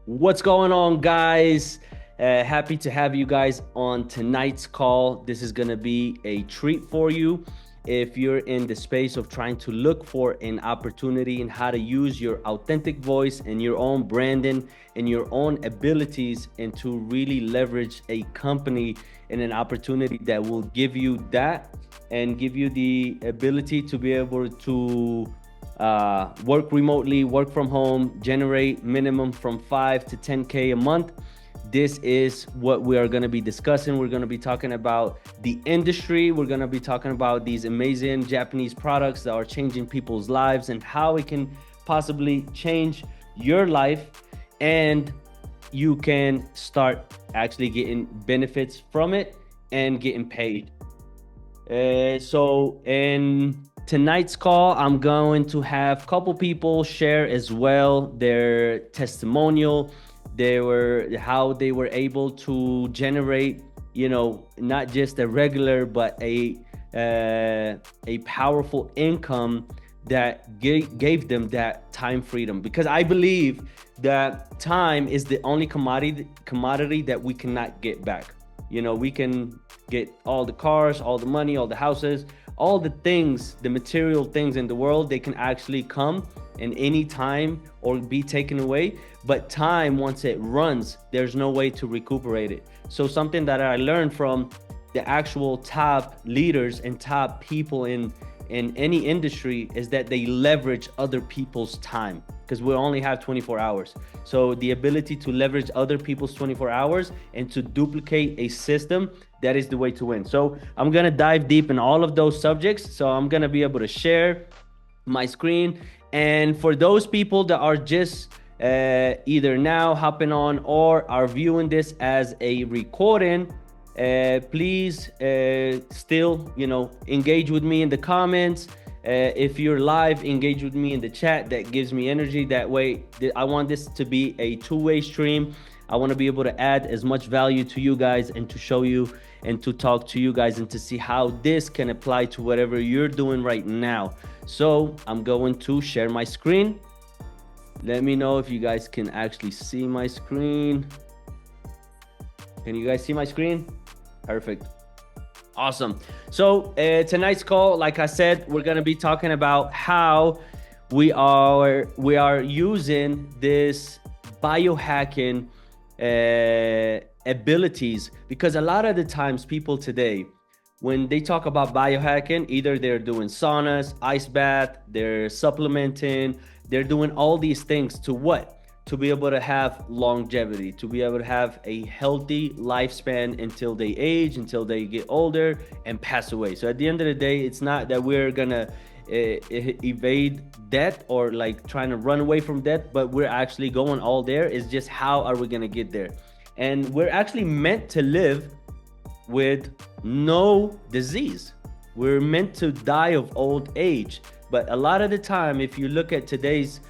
What's going on, guys? Happy to have you guys on tonight's call. This is going to be a treat for you if you're in the space of trying to look for an opportunity and how to use your authentic voice and your own branding and your own abilities and to really leverage a company and an opportunity that will give you that and give you the ability to be able to work remotely, work from home, generate minimum from 5 to 10K a month. This is what we are going to be discussing. We're going to be talking about the industry. We're going to be talking about these amazing Japanese products that are changing people's lives and how it can possibly change your life and you can start actually getting benefits from it and getting paid. So in tonight's call, I'm going to have a couple people share as well their testimonial. How they were able to generate, not just a regular, but a powerful income that gave them that time freedom. Because I believe that time is the only commodity that we cannot get back. We can get all the cars, all the money, all the houses, all the things, the material things in the world. They can actually come in any time or be taken away. But time, once it runs, there's no way to recuperate it. So something that I learned from the actual top leaders and top people in any industry is that they leverage other people's time, because we only have 24 hours. So the ability to leverage other people's 24 hours and to duplicate a system, that is the way to win. So I'm gonna dive deep in all of those subjects. So I'm gonna be able to share my screen. And for those people that are just either now hopping on or are viewing this as a recording, please still engage with me in the comments. If you're live, engage with me in the chat. That gives me energy. That way, I want this to be a two-way stream. I want to be able to add as much value to you guys and to show you and to talk to you guys and to see how this can apply to whatever you're doing right now. So I'm going to share my screen. Let me know if you guys can actually see my screen. Can you guys see my screen? Perfect. Awesome. So tonight's call, like I said, we're going to be talking about how we are using this biohacking abilities, because a lot of the times people today, when they talk about biohacking, either they're doing saunas, ice bath, they're supplementing, they're doing all these things to what? To be able to have longevity, to be able to have a healthy lifespan until they age, until they get older and pass away. So at the end of the day, it's not that we're gonna evade death or like trying to run away from death, but we're actually going all there. It's just how are we gonna get there? And we're actually meant to live with no disease. We're meant to die of old age. But a lot of the time, if you look at today's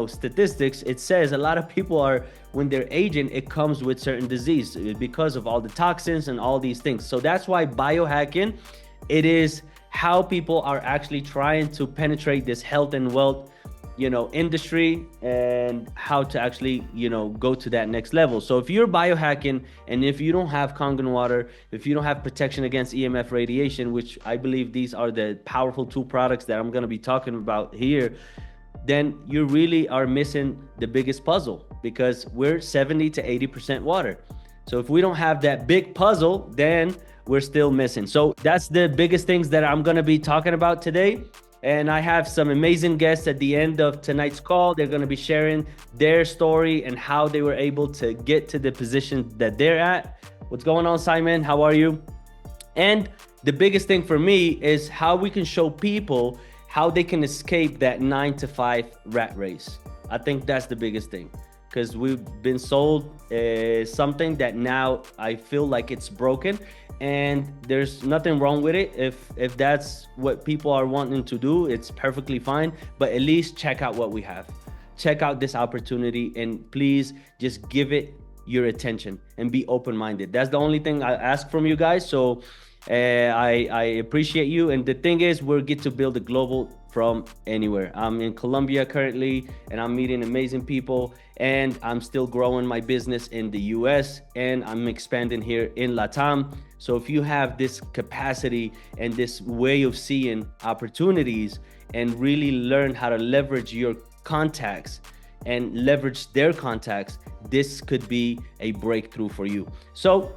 statistics, it says a lot of people are, when they're aging, it comes with certain disease because of all the toxins and all these things. So that's why biohacking, it is how people are actually trying to penetrate this health and wealth industry and how to actually go to that next level. So if you're biohacking and if you don't have Kangen water, if you don't have protection against EMF radiation, which I believe these are the powerful two products that I'm going to be talking about here, then you really are missing the biggest puzzle, because we're 70 to 80% water. So if we don't have that big puzzle, then we're still missing. So that's the biggest things that I'm going to be talking about today. And I have some amazing guests at the end of tonight's call. They're going to be sharing their story and how they were able to get to the position that they're at. What's going on, Simon? How are you? And the biggest thing for me is how we can show people how they can escape that 9-to-5 rat race. I think that's the biggest thing, because we've been sold something that now I feel like it's broken, and there's nothing wrong with it. If that's what people are wanting to do, it's perfectly fine. But at least check out what we have. Check out this opportunity, and please just give it your attention and be open-minded. That's the only thing I ask from you guys. So I appreciate you. And the thing is, we'll get to build a global from anywhere. I'm in Colombia currently, and I'm meeting amazing people, and I'm still growing my business in the US, and I'm expanding here in Latam. So if you have this capacity and this way of seeing opportunities and really learn how to leverage your contacts and leverage their contacts, this could be a breakthrough for you. So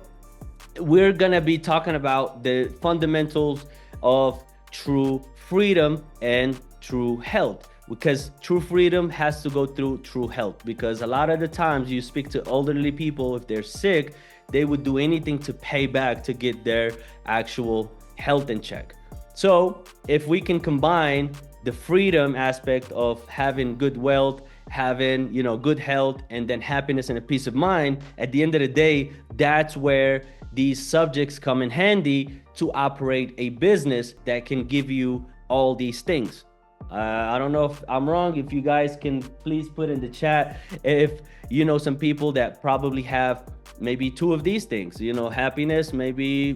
we're gonna be talking about the fundamentals of true freedom and true health, because true freedom has to go through true health. Because a lot of the times you speak to elderly people, if they're sick, they would do anything to pay back to get their actual health in check. So if we can combine the freedom aspect of having good wealth, having, you know, good health, and then happiness and a peace of mind, at the end of the day, that's where these subjects come in handy to operate a business that can give you all these things. I don't know if I'm wrong. If you guys can please put in the chat if you know some people that probably have maybe two of these things, you know, happiness, maybe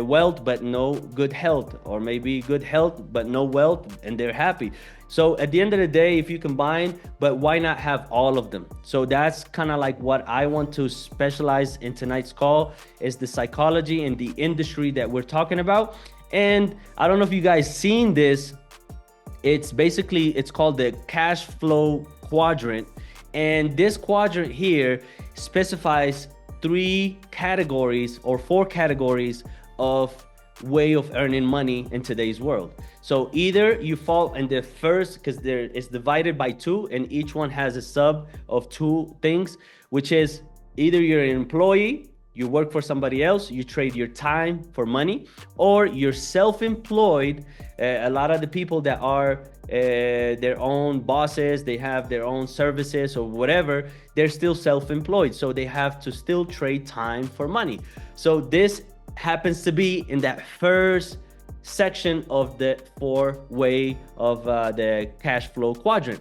wealth, but no good health, or maybe good health, but no wealth, and they're happy. So at the end of the day, if you combine, but why not have all of them? So that's kind of like what I want to specialize in tonight's call, is the psychology and the industry that we're talking about. And I don't know if you guys seen this. It's basically, it's called the cash flow quadrant. And this quadrant here specifies 3 categories or 4 categories of way of earning money in today's world. So either you fall in the first, because there is divided by 2, and each one has a sub of 2 things, which is either you're an employee, you work for somebody else, you trade your time for money, or you're self-employed. A lot of the people that are their own bosses, they have their own services or whatever, they're still self-employed. So they have to still trade time for money. So this happens to be in that first section of the 4-way of the cash flow quadrant.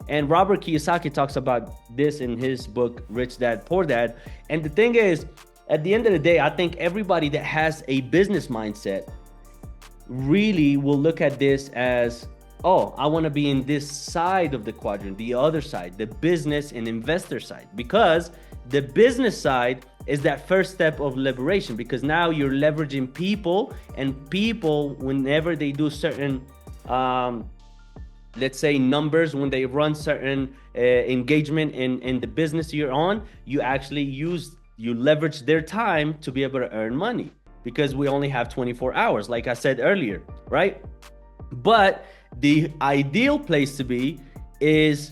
And Robert Kiyosaki talks about this in his book, Rich Dad, Poor Dad. And the thing is, at the end of the day, I think everybody that has a business mindset really will look at this as, oh, I want to be in this side of the quadrant, the other side, the business and investor side, because the business side is that first step of liberation, because now you're leveraging people, and people, whenever they do certain, let's say numbers, when they run certain engagement in the business you're on, you actually you leverage their time to be able to earn money, because we only have 24 hours, like I said earlier, right? But the ideal place to be is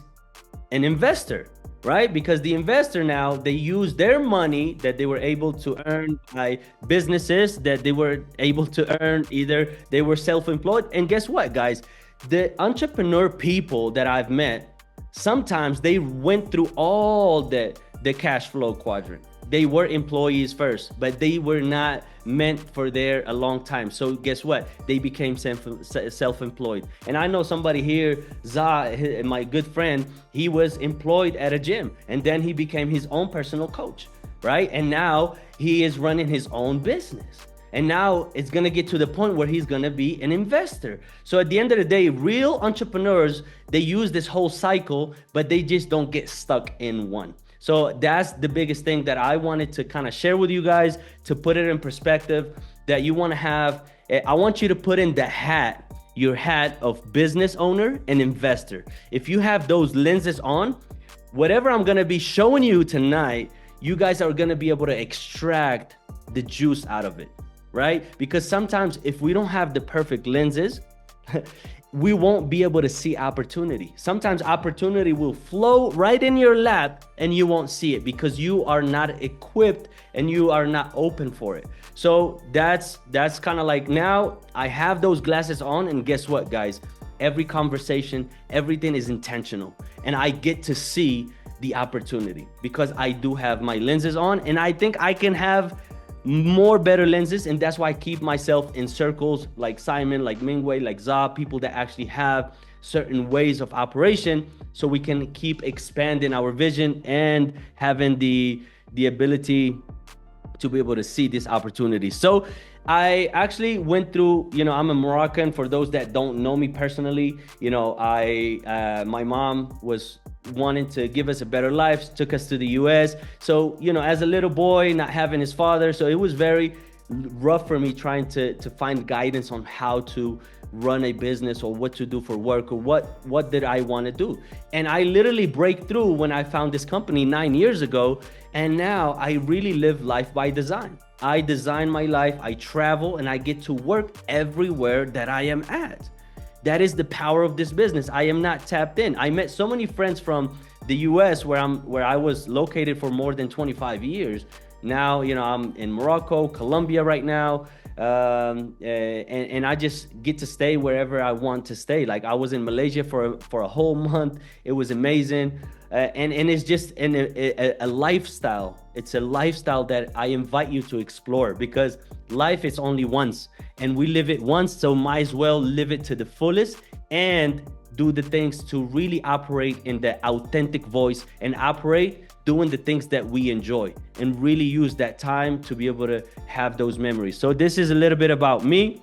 an investor, right? Because the investor now, they use their money that they were able to earn by businesses that they were able to earn, either they were self-employed. And guess what, guys? The entrepreneur people that I've met, sometimes they went through all the cash flow quadrant. They were employees first, but they were not meant for there a long time. So guess what? They became self-employed. And I know somebody here, Za, my good friend, he was employed at a gym, and then he became his own personal coach, right? And now he is running his own business. And now it's gonna get to the point where he's gonna be an investor. So at the end of the day, real entrepreneurs, they use this whole cycle, but they just don't get stuck in one. So that's the biggest thing that I wanted to kind of share with you guys, to put it in perspective, that you want to have. I want you to put in the hat, your hat of business owner and investor. If you have those lenses on, whatever I'm going to be showing you tonight, you guys are going to be able to extract the juice out of it, right? Because sometimes if we don't have the perfect lenses, we won't be able to see opportunity. Sometimes opportunity will flow right in your lap and you won't see it because you are not equipped and you are not open for it. So that's kind of like, now I have those glasses on, and guess what, guys? Every conversation, everything is intentional, and I get to see the opportunity because I do have my lenses on, and I think I can have more better lenses, and that's why I keep myself in circles like Simon, like Mingwei, like Za, people that actually have certain ways of operation, so we can keep expanding our vision and having the ability to be able to see this opportunity. So I actually went through, I'm a Moroccan. For those that don't know me personally, my mom was wanting to give us a better life, took us to the US. So, as a little boy, not having his father, so it was very rough for me trying to find guidance on how to run a business or what to do for work, or what did I want to do. And I literally break through when I found this company 9 years ago, and now I really live life by design. I design my life, I travel, and I get to work everywhere that I am at. That is the power of this business. I am not tapped in. I met so many friends from the US where I was located for more than 25 years. Now, I'm in Morocco, Colombia right now. And I just get to stay wherever I want to stay. Like, I was in Malaysia for a whole month. It was amazing. And it's just a lifestyle. It's a lifestyle that I invite you to explore, because life is only once and we live it once. So might as well live it to the fullest and do the things to really operate in the authentic voice and operate doing the things that we enjoy, and really use that time to be able to have those memories. So this is a little bit about me,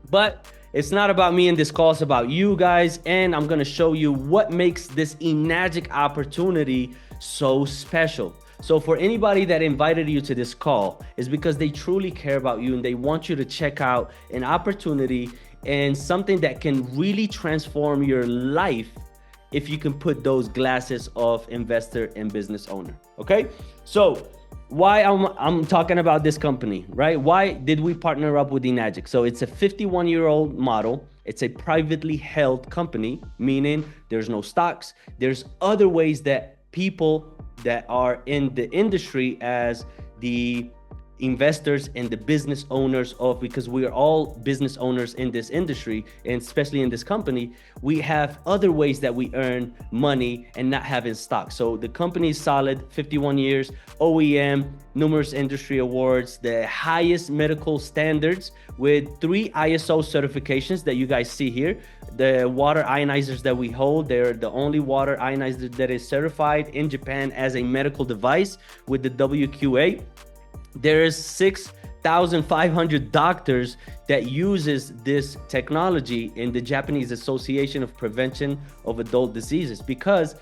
but it's not about me in this call, it's about you guys. And I'm gonna show you what makes this Enagic opportunity so special. So for anybody that invited you to this call, is because they truly care about you and they want you to check out an opportunity and something that can really transform your life if you can put those glasses of investor and business owner. Okay, so why I'm talking about this company, right? Why did we partner up with Enagic? So it's a 51-year-old model. It's a privately held company, meaning there's no stocks. There's other ways that people that are in the industry as the investors and the business owners of, because we are all business owners in this industry, and especially in this company, we have other ways that we earn money and not having stock. So the company is solid, 51 years, OEM, numerous industry awards, the highest medical standards with 3 ISO certifications that you guys see here. The water ionizers that we hold, they're the only water ionizer that is certified in Japan as a medical device with the WQA. There's 6,500 doctors that uses this technology in the Japanese Association of Prevention of Adult Diseases, because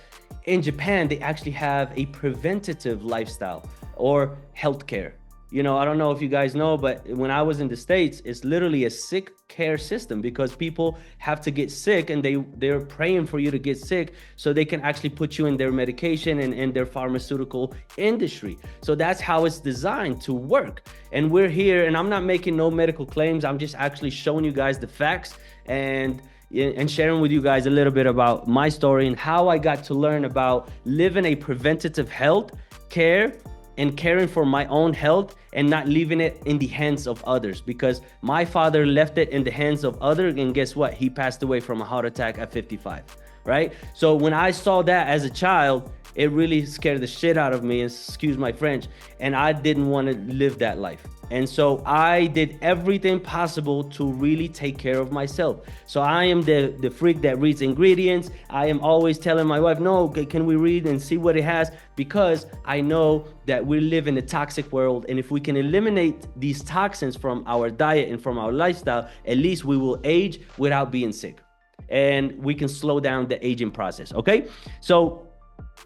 in Japan, they actually have a preventative lifestyle or healthcare. I don't know if you guys know, but when I was in the States, it's literally a sick care system, because people have to get sick and they're praying for you to get sick so they can actually put you in their medication and in their pharmaceutical industry. So that's how it's designed to work. And we're here, and I'm not making no medical claims. I'm just actually showing you guys the facts and sharing with you guys a little bit about my story and how I got to learn about living a preventative health care and caring for my own health and not leaving it in the hands of others, because my father left it in the hands of others, and guess what? He passed away from a heart attack at 55, right? So when I saw that as a child, it really scared the shit out of me, excuse my French, and I didn't want to live that life. And so I did everything possible to really take care of myself. So I am the freak that reads ingredients. I am always telling my wife, no, can we read and see what it has? Because I know that we live in a toxic world. And if we can eliminate these toxins from our diet and from our lifestyle, at least we will age without being sick. And we can slow down the aging process, okay? So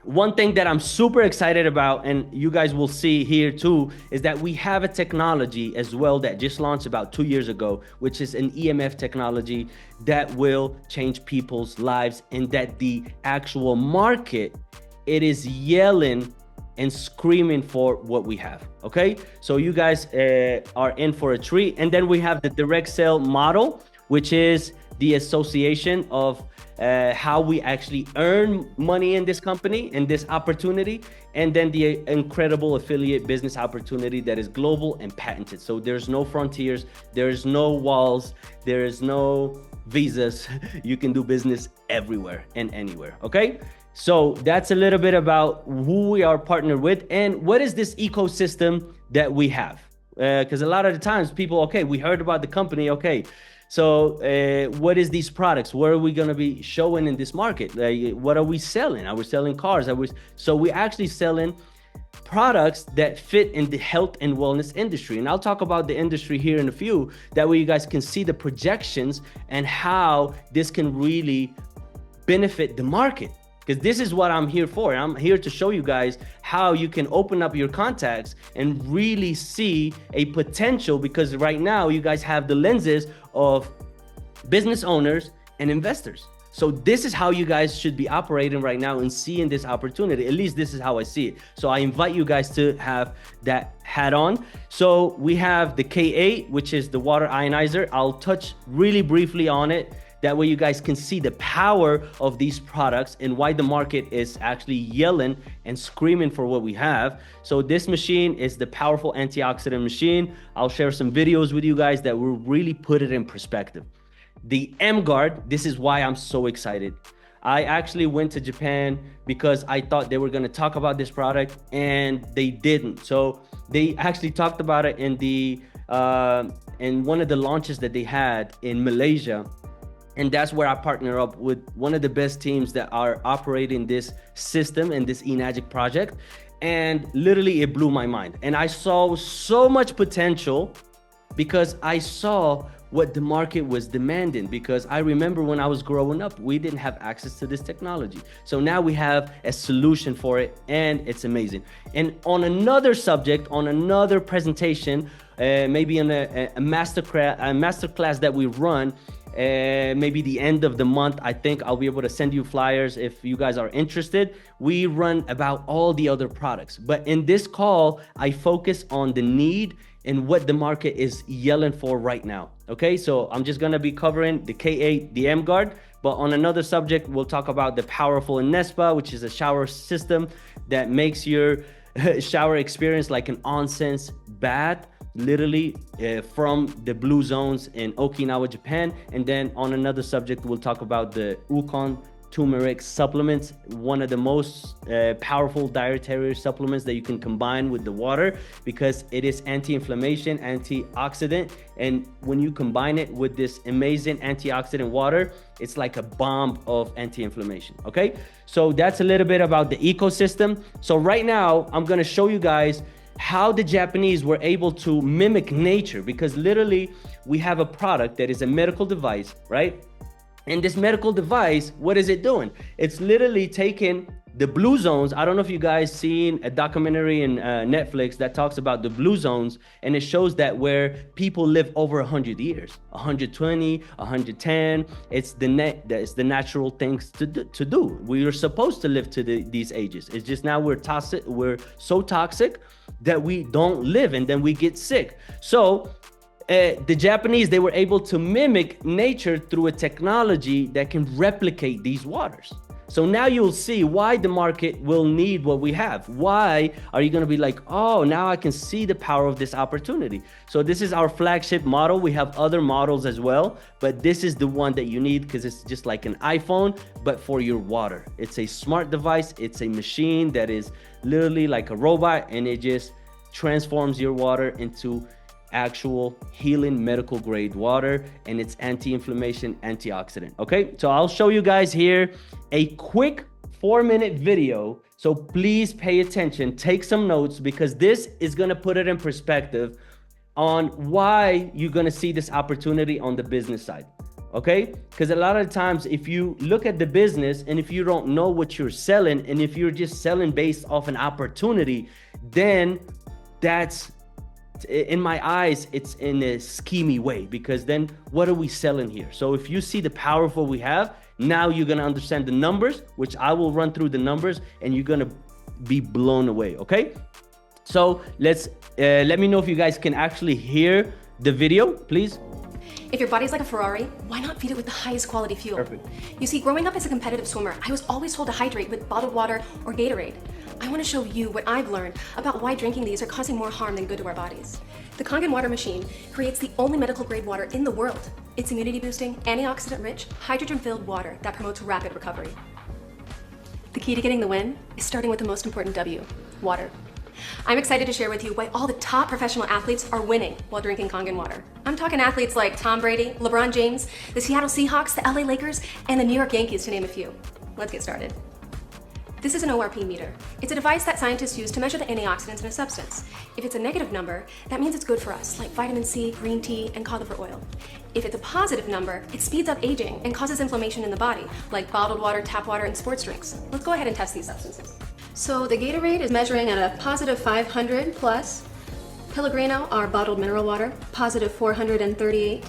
one thing that I'm super excited about, and you guys will see here too, is that we have a technology as well that just launched about 2 years ago, which is an EMF technology that will change people's lives, and that the actual market, it is yelling and screaming for what we have, okay? So you guys are in for a treat. And then we have the direct sale model, which is the association of how we actually earn money in this company, in this opportunity, and then the incredible affiliate business opportunity that is global and patented. So there's no frontiers, there's no walls, there is no visas. You can do business everywhere and anywhere, okay? So that's a little bit about who we are partnered with and what is this ecosystem that we have. Because a lot of the times people, okay, we heard about the company, okay, so what is these products? What are we going to be showing in this market? What are we selling? Are we selling cars? So we're actually selling products that fit in the health and wellness industry. And I'll talk about the industry here in a few. That way you guys can see the projections and how this can really benefit the market. Because this is what I'm here for. I'm here to show you guys how you can open up your contacts and really see a potential, because right now you guys have the lenses of business owners and investors. So this is how you guys should be operating right now and seeing this opportunity. At least this is how I see it. So I invite you guys to have that hat on. So we have the K8, which is the water ionizer. I'll touch really briefly on it. That way you guys can see the power of these products and why the market is actually yelling and screaming for what we have. So this machine is the powerful antioxidant machine. I'll share some videos with you guys that will really put it in perspective. The Emguarde, this is why I'm so excited. I actually went to Japan because I thought they were going to talk about this product, and they didn't. So they actually talked about it in one of the launches that they had in Malaysia. And that's where I partner up with one of the best teams that are operating this system and this eNagic project. And literally it blew my mind. And I saw so much potential because I saw what the market was demanding. Because I remember when I was growing up, we didn't have access to this technology. So now we have a solution for it, and it's amazing. And on another subject, on another presentation, maybe in a masterclass that we run, maybe the end of the month, I think I'll be able to send you flyers if you guys are interested. We run about all the other products, but in this call, I focus on the need and what the market is yelling for right now. Okay, so I'm just gonna be covering the K8, the Emguarde, but on another subject, we'll talk about the powerful Nespa, which is a shower system that makes your shower experience like an onsen bath, literally from the blue zones in Okinawa, Japan. And then on another subject, we'll talk about the Ukon turmeric supplements, one of the most powerful dietary supplements that you can combine with the water, because it is anti-inflammation, antioxidant. And when you combine it with this amazing antioxidant water, it's like a bomb of anti-inflammation. Okay, so that's a little bit about the ecosystem. So right now I'm going to show you guys how the Japanese were able to mimic nature, because literally we have a product that is a medical device, right? And this medical device, what is it doing? It's literally taking the blue zones. I don't know if you guys seen a documentary in Netflix that talks about the blue zones, and it shows that where people live over 100 years, 120, 110. It's the natural things to do. We are supposed to live to these ages. It's just now we're so toxic that we don't live, and then we get sick. So the Japanese, they were able to mimic nature through a technology that can replicate these waters. So now you'll see why the market will need what we have. Why are you going to be like, oh, now I can see the power of this opportunity. So this is our flagship model. We have other models as well, but this is the one that you need because it's just like an iPhone, but for your water. It's a smart device. It's a machine that is literally like a robot, and it just transforms your water into actual healing medical grade water, and it's anti-inflammation, antioxidant. Okay, so I'll show you guys here a quick 4-minute video. So please pay attention, take some notes, because this is going to put it in perspective on why you're going to see this opportunity on the business side. Okay, because a lot of times if you look at the business and if you don't know what you're selling, and if you're just selling based off an opportunity, then that's, in my eyes, it's in a schemy way, because then what are we selling here? So if you see the power of what we have, now you're going to understand the numbers, which I will run through the numbers, and you're going to be blown away. Okay, so let me know if you guys can actually hear the video, please. If your body's like a Ferrari, why not feed it with the highest quality fuel? Perfect. You see, growing up as a competitive swimmer, I was always told to hydrate with bottled water or Gatorade. I want to show you what I've learned about why drinking these are causing more harm than good to our bodies. The Kangen Water machine creates the only medical grade water in the world. It's immunity boosting, antioxidant-rich, hydrogen-filled water that promotes rapid recovery. The key to getting the win is starting with the most important W, water. I'm excited to share with you why all the top professional athletes are winning while drinking Kangen water. I'm talking athletes like Tom Brady, LeBron James, the Seattle Seahawks, the LA Lakers, and the New York Yankees, to name a few. Let's get started. This is an ORP meter. It's a device that scientists use to measure the antioxidants in a substance. If it's a negative number, that means it's good for us, like vitamin C, green tea, and cod liver oil. If it's a positive number, it speeds up aging and causes inflammation in the body, like bottled water, tap water, and sports drinks. Let's go ahead and test these substances. So the Gatorade is measuring at a positive 500 plus. Pellegrino, our bottled mineral water, positive 438.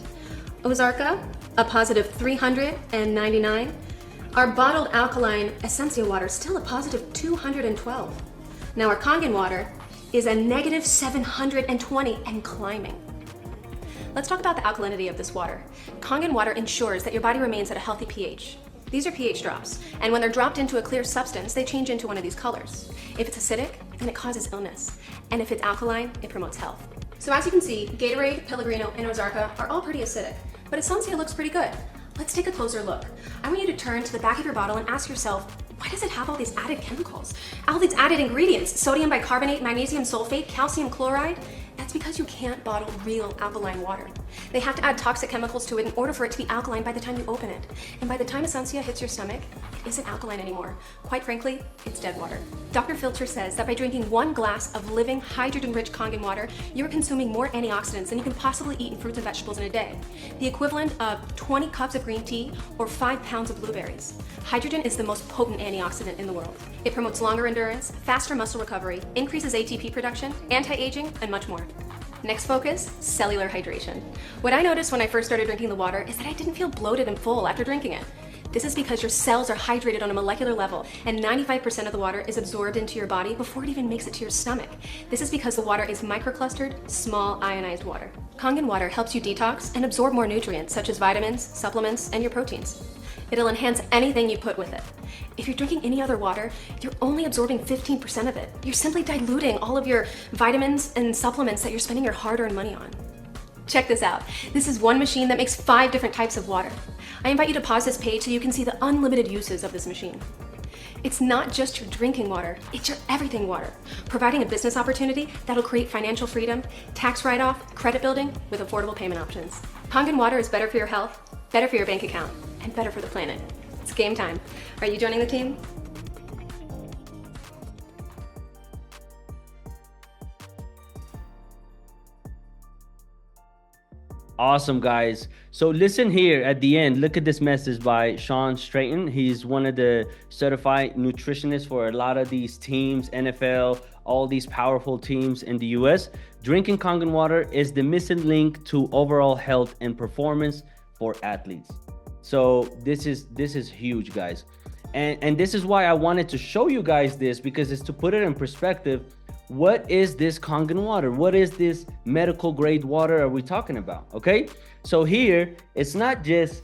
Ozarka, a positive 399. Our bottled alkaline Essentia water is still a positive 212. Now our Kangen water is a negative 720 and climbing. Let's talk about the alkalinity of this water. Kangen water ensures that your body remains at a healthy pH. These are pH drops, and when they're dropped into a clear substance, they change into one of these colors. If it's acidic, then it causes illness, and if it's alkaline, it promotes health. So as you can see, Gatorade, Pellegrino, and Ozarka are all pretty acidic, but Essentia looks pretty good. Let's take a closer look. I want you to turn to the back of your bottle and ask yourself, why does it have all these added chemicals? All these added ingredients, sodium bicarbonate, magnesium sulfate, calcium chloride? That's because you can't bottle real alkaline water. They have to add toxic chemicals to it in order for it to be alkaline by the time you open it. And by the time Essentia hits your stomach, it isn't alkaline anymore. Quite frankly, it's dead water. Dr. Filter says that by drinking 1 glass of living, hydrogen-rich Kangen water, you're consuming more antioxidants than you can possibly eat in fruits and vegetables in a day. The equivalent of 20 cups of green tea or 5 pounds of blueberries. Hydrogen is the most potent antioxidant in the world. It promotes longer endurance, faster muscle recovery, increases ATP production, anti-aging, and much more. Next focus, cellular hydration. What I noticed when I first started drinking the water is that I didn't feel bloated and full after drinking it. This is because your cells are hydrated on a molecular level, and 95% of the water is absorbed into your body before it even makes it to your stomach. This is because the water is microclustered, small ionized water. Kangen water helps you detox and absorb more nutrients such as vitamins, supplements, and your proteins. It'll enhance anything you put with it. If you're drinking any other water, you're only absorbing 15% of it. You're simply diluting all of your vitamins and supplements that you're spending your hard-earned money on. Check this out. This is one machine that makes 5 different types of water. I invite you to pause this page so you can see the unlimited uses of this machine. It's not just your drinking water, it's your everything water, providing a business opportunity that'll create financial freedom, tax write-off, credit building with affordable payment options. Kangen water is better for your health, better for your bank account, and better for the planet. It's game time. Are you joining the team? Awesome, guys. So listen here at the end. Look at this message by Sean Strayton. He's one of the certified nutritionists for a lot of these teams, NFL, all these powerful teams in the US. Drinking Kangen water is the missing link to overall health and performance for athletes. So this is huge, guys. And this is why I wanted to show you guys this, because it's to put it in perspective. What is this Kangen water? What is this medical grade water are we talking about? Okay, so here it's not just,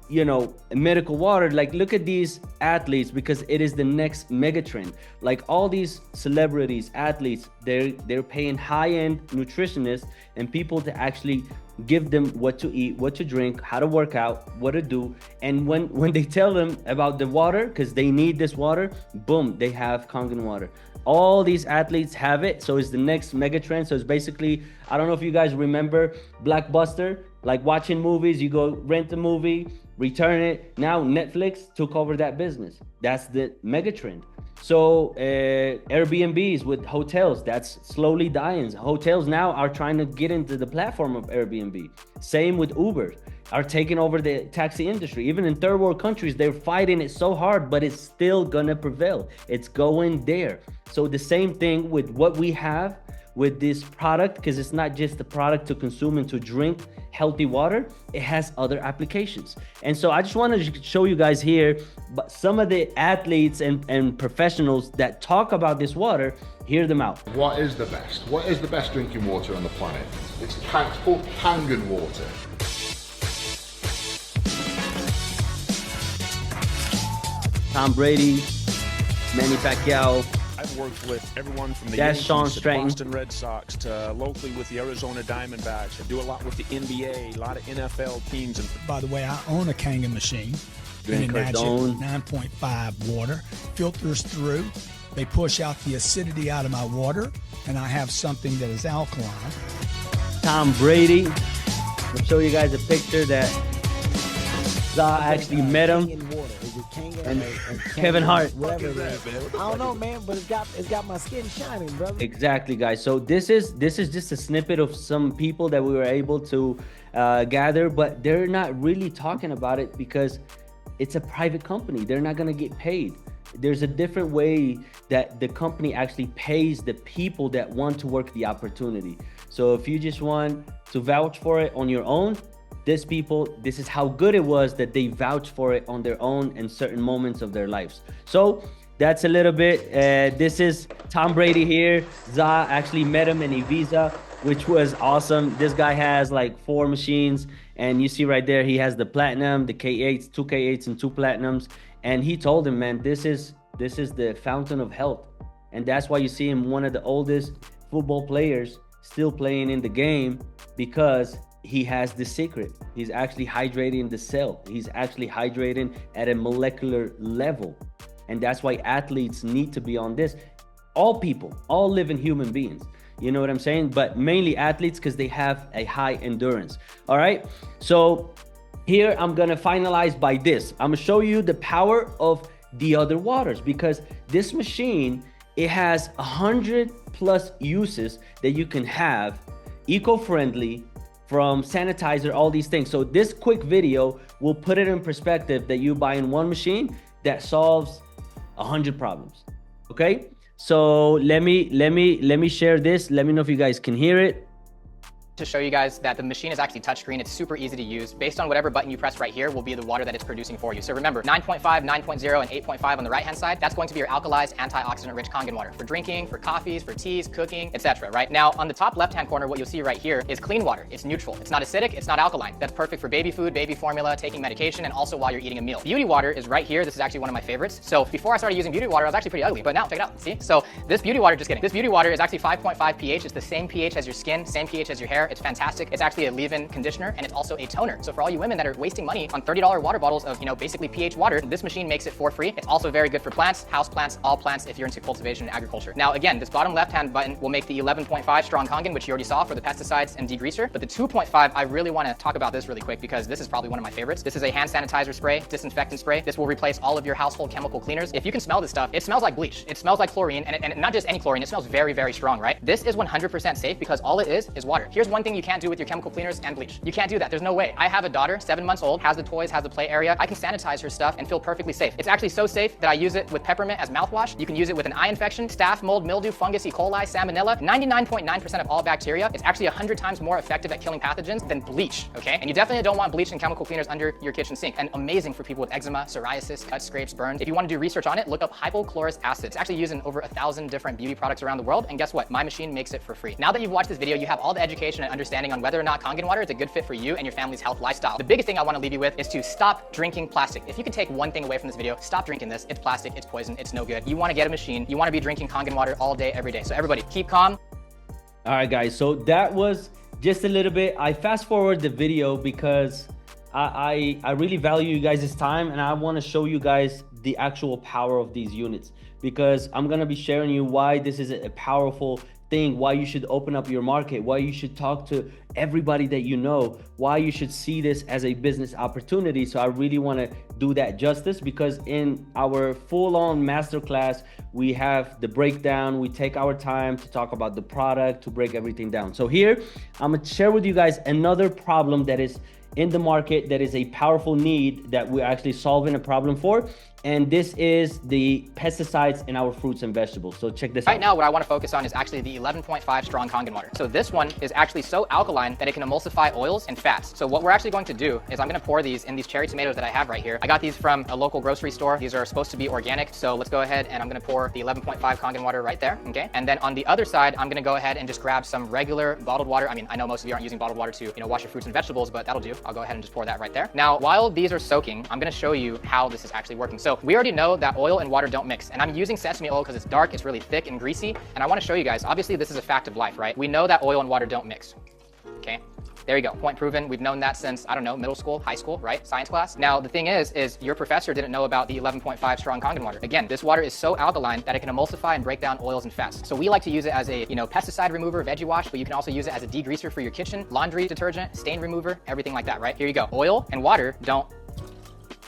you know, medical water. Like, look at these athletes, because it is the next mega trend. Like all these celebrities, athletes, they're paying high-end nutritionists and people to actually give them what to eat, what to drink, how to work out, what to do. And when they tell them about the water, because they need this water, boom, they have Kangen water. All these athletes have it, so it's the next mega trend. So it's basically, I don't know if you guys remember Blockbuster, like watching movies, you go rent a movie, return it. Now Netflix took over that business. That's the mega trend. So Airbnbs with hotels, that's slowly dying. Hotels now are trying to get into the platform of Airbnb. Same with Uber, are taking over the taxi industry. Even in third world countries, they're fighting it so hard, but it's still gonna prevail. It's going there. So the same thing with what we have with this product, because it's not just the product to consume and to drink healthy water, it has other applications. And so I just wanted to show you guys here some of the athletes and professionals that talk about this water. Hear them out. What is the best? What is the best drinking water on the planet? It's called Kangen water. Tom Brady, Manny Pacquiao. I've worked with everyone from the That's Yankees Sean to the Strayton. Boston Red Sox to locally with the Arizona Diamondbacks. I do a lot with the NBA, a lot of NFL teams. And by the way, I own a Kangen machine. Grant You can imagine Cardone. 9.5 water, filters through. They push out the acidity out of my water, and I have something that is alkaline. Tom Brady. I'll show you guys a picture that Za actually met him. Kangen water. Is it Kangen And Kangen, Kevin Hart. whatever it is. I don't know, man, but it's got my skin shining, brother. Exactly, guys. So this is just a snippet of some people that we were able to gather, but they're not really talking about it because it's a private company. They're not gonna get paid. There's a different way that the company actually pays the people that want to work the opportunity. So if you just want to vouch for it on your own, this is how good it was that they vouch for it on their own in certain moments of their lives. So that's a little bit. This is Tom Brady here. Za actually met him in Ibiza, which was awesome. This guy has like 4 machines, and you see right there, he has the platinum, the K8s, 2 K8s and 2 platinums. And he told him, man, this is the fountain of health. And that's why you see him one of the oldest football players still playing in the game, because he has the secret. He's actually hydrating the cell. He's actually hydrating at a molecular level. And that's why athletes need to be on this. All people, all living human beings. You know what I'm saying? But mainly athletes, because they have a high endurance. All right. So here I'm gonna finalize by this. I'm gonna show you the power of the other waters, because this machine, it has 100+ uses that you can have, eco-friendly, from sanitizer, all these things. So this quick video will put it in perspective that you buy in one machine that solves 100 problems. Okay, so let me share this. Let me know if you guys can hear it. To show you guys that the machine is actually touchscreen. It's super easy to use. Based on whatever button you press right here will be the water that it's producing for you. So remember, 9.5, 9.0, and 8.5 on the right-hand side, that's going to be your alkalized, antioxidant-rich Kangen water for drinking, for coffees, for teas, cooking, etc. Right? Now, on the top left-hand corner, what you'll see right here is clean water. It's neutral. It's not acidic. It's not alkaline. That's perfect for baby food, baby formula, taking medication, and also while you're eating a meal. Beauty water is right here. This is actually one of my favorites. So before I started using beauty water, I was actually pretty ugly, but now check it out. See? So this beauty water, just kidding. This beauty water is actually 5.5 pH. It's the same pH as your skin, same pH as your hair. It's fantastic. It's actually a leave-in conditioner, and it's also a toner. So for all you women that are wasting money on $30 water bottles of, basically pH water, this machine makes it for free. It's also very good for plants, house plants, all plants if you're into cultivation and agriculture. Now again, this bottom left-hand button will make the 11.5 strong Kangen, which you already saw for the pesticides and degreaser. But the 2.5, I really want to talk about this really quick because this is probably one of my favorites. This is a hand sanitizer spray, disinfectant spray. This will replace all of your household chemical cleaners. If you can smell this stuff, it smells like bleach. It smells like chlorine, and not just any chlorine. It smells very, very strong, right? This is 100% safe because all it is water. Here's one thing you can't do with your chemical cleaners and bleach. You can't do that. There's no way. I have a daughter, 7 months old, has the toys, has the play area. I can sanitize her stuff and feel perfectly safe. It's actually so safe that I use it with peppermint as mouthwash. You can use it with an eye infection, staph, mold, mildew, fungus, E. coli, salmonella. 99.9% of all bacteria. It's actually 100 times more effective at killing pathogens than bleach, okay? And you definitely don't want bleach and chemical cleaners under your kitchen sink. And amazing for people with eczema, psoriasis, cuts, scrapes, burns. If you want to do research on it, look up hypochlorous acid. It's actually used in over 1,000 different beauty products around the world. And guess what? My machine makes it for free. Now that you've watched this video, you have all the education and understanding on whether or not Kangen water is a good fit for you and your family's health lifestyle. The biggest thing I want to leave you with is to stop drinking plastic. If you could take one thing away from this video, stop drinking this. It's plastic, it's poison, it's no good. You want to get a machine. You want to be drinking Kangen water all day, every day. So everybody, keep calm. All right, guys. So that was just a little bit. I fast forward the video because I really value you guys' time, and I want to show you guys the actual power of these units, because I'm going to be sharing you why this is a powerful thing, why you should open up your market, why you should talk to everybody that you know, why you should see this as a business opportunity. So I really want to do that justice, because in our full-on masterclass, we have the breakdown. We take our time to talk about the product, to break everything down. So here, I'm going to share with you guys another problem that is in the market, that is a powerful need that we're actually solving a problem for. And this is the pesticides in our fruits and vegetables. So check this out. Right now, what I want to focus on is actually the 11.5 strong Kangen water. So this one is actually so alkaline that it can emulsify oils and fats. So what we're actually going to do is I'm going to pour these in these cherry tomatoes that I have right here. I got these from a local grocery store. These are supposed to be organic. So let's go ahead and I'm going to pour the 11.5 Kangen water right there. Okay. And then on the other side, I'm going to go ahead and just grab some regular bottled water. I mean, I know most of you aren't using bottled water to, wash your fruits and vegetables, but that'll do. I'll go ahead and just pour that right there. Now, while these are soaking, I'm going to show you how this is actually working. So we already know that oil and water don't mix, and I'm using sesame oil because it's dark, it's really thick and greasy, and I want to show you guys, obviously this is a fact of life, right? We know that oil and water don't mix, okay? There you go, point proven. We've known that since, I don't know, middle school, high school, right? Science class. Now, the thing is your professor didn't know about the 11.5 strong Kangen water. Again, this water is so alkaline that it can emulsify and break down oils and fats. So we like to use it as a, pesticide remover, veggie wash, but you can also use it as a degreaser for your kitchen, laundry detergent, stain remover, everything like that, right? Here you go. Oil and water don't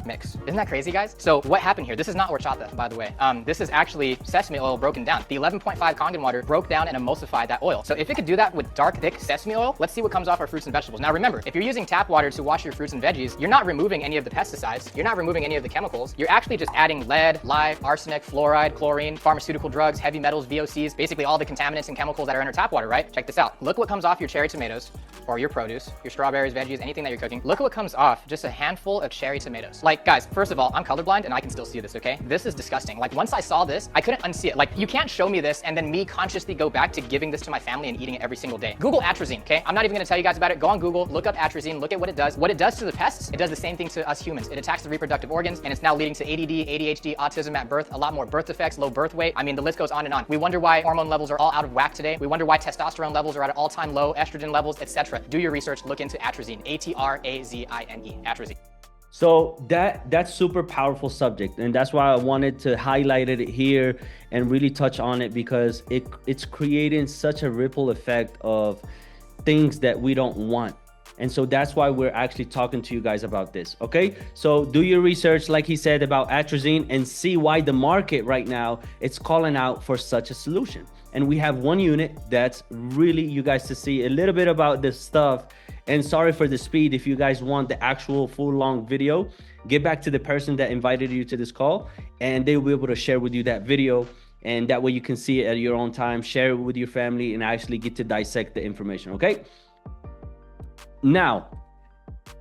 mix. Isn't that crazy, guys? So what happened here? This is not horchata, by the way. This is actually sesame oil broken down. The 11.5 Kangen water broke down and emulsified that oil. So if it could do that with dark, thick sesame oil, let's see what comes off our fruits and vegetables. Now remember, if you're using tap water to wash your fruits and veggies, you're not removing any of the pesticides. You're not removing any of the chemicals. You're actually just adding lead, lye, arsenic, fluoride, chlorine, pharmaceutical drugs, heavy metals, VOCs, basically all the contaminants and chemicals that are in our tap water, right? Check this out. Look what comes off your cherry tomatoes or your produce, your strawberries, veggies, anything that you're cooking. Look what comes off, just a handful of cherry tomatoes. Like, guys, first of all, I'm colorblind and I can still see this, okay? This is disgusting. Like, once I saw this, I couldn't unsee it. Like, you can't show me this and then me consciously go back to giving this to my family and eating it every single day. Google atrazine, okay? I'm not even gonna tell you guys about it. Go on Google, look up atrazine, look at what it does. What it does to the pests, it does the same thing to us humans. It attacks the reproductive organs and it's now leading to ADD, ADHD, autism at birth, a lot more birth defects, low birth weight. I mean, the list goes on and on. We wonder why hormone levels are all out of whack today. We wonder why testosterone levels are at an all-time low, estrogen levels, etc. Do your research, look into atrazine, A-T-R-A-Z-I-N-E, atrazine. So that's super powerful subject, and that's why I wanted to highlight it here and really touch on it, because it's creating such a ripple effect of things that we don't want. And so that's why we're actually talking to you guys about this, okay? So do your research, like he said, about atrazine, and see why the market right now, it's calling out for such a solution. And we have one unit that's really, you guys to see a little bit about this stuff. And sorry for the speed. If you guys want the actual full long video, get back to the person that invited you to this call, and they will be able to share with you that video. And that way you can see it at your own time, share it with your family, and actually get to dissect the information, okay? Now,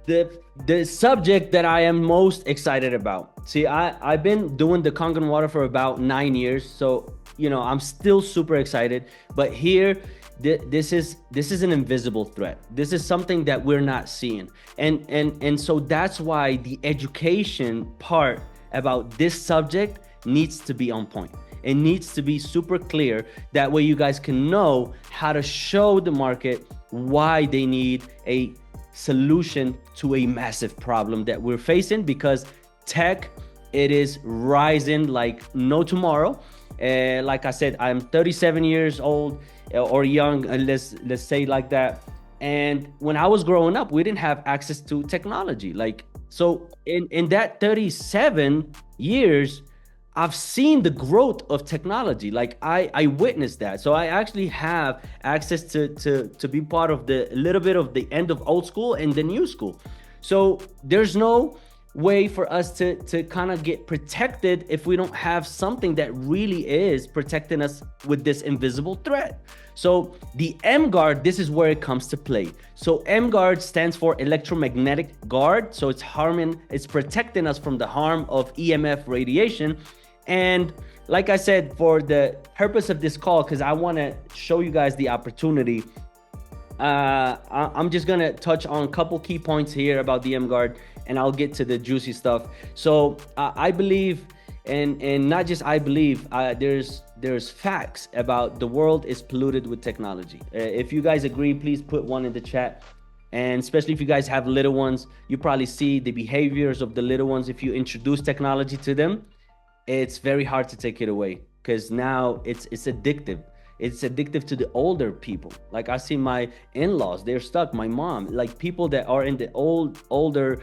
the subject that I am most excited about. See, I've been doing the Kangen water for about 9 years. So, you know, I'm still super excited. But here, this is an invisible threat. This is something that we're not seeing. And so that's why the education part about this subject needs to be on point. It needs to be super clear. That way you guys can know how to show the market why they need a solution to a massive problem that we're facing, because tech, it is rising like no tomorrow. Like I said, I'm 37 years old or young, let's say like that. And when I was growing up, we didn't have access to technology. Like, so in that 37 years, I've seen the growth of technology. Like I witnessed that. So I actually have access to be part of the little bit of the end of old school and the new school. So there's no way for us to kind of get protected if we don't have something that really is protecting us with this invisible threat. So the Emguarde, this is where it comes to play. So Emguarde stands for electromagnetic guard. So it's protecting us from the harm of EMF radiation. And like I said, for the purpose of this call, because I want to show you guys the opportunity, I'm just going to touch on a couple key points here about the Emguarde, and I'll get to the juicy stuff. So I believe, and not just I believe, there's facts about the world is polluted with technology. If you guys agree, please put one in the chat. And especially if you guys have little ones, you probably see the behaviors of the little ones. If you introduce technology to them, it's very hard to take it away, because now it's addictive. It's addictive to the older people. Like I see my in-laws, they're stuck. My mom, like people that are in the older,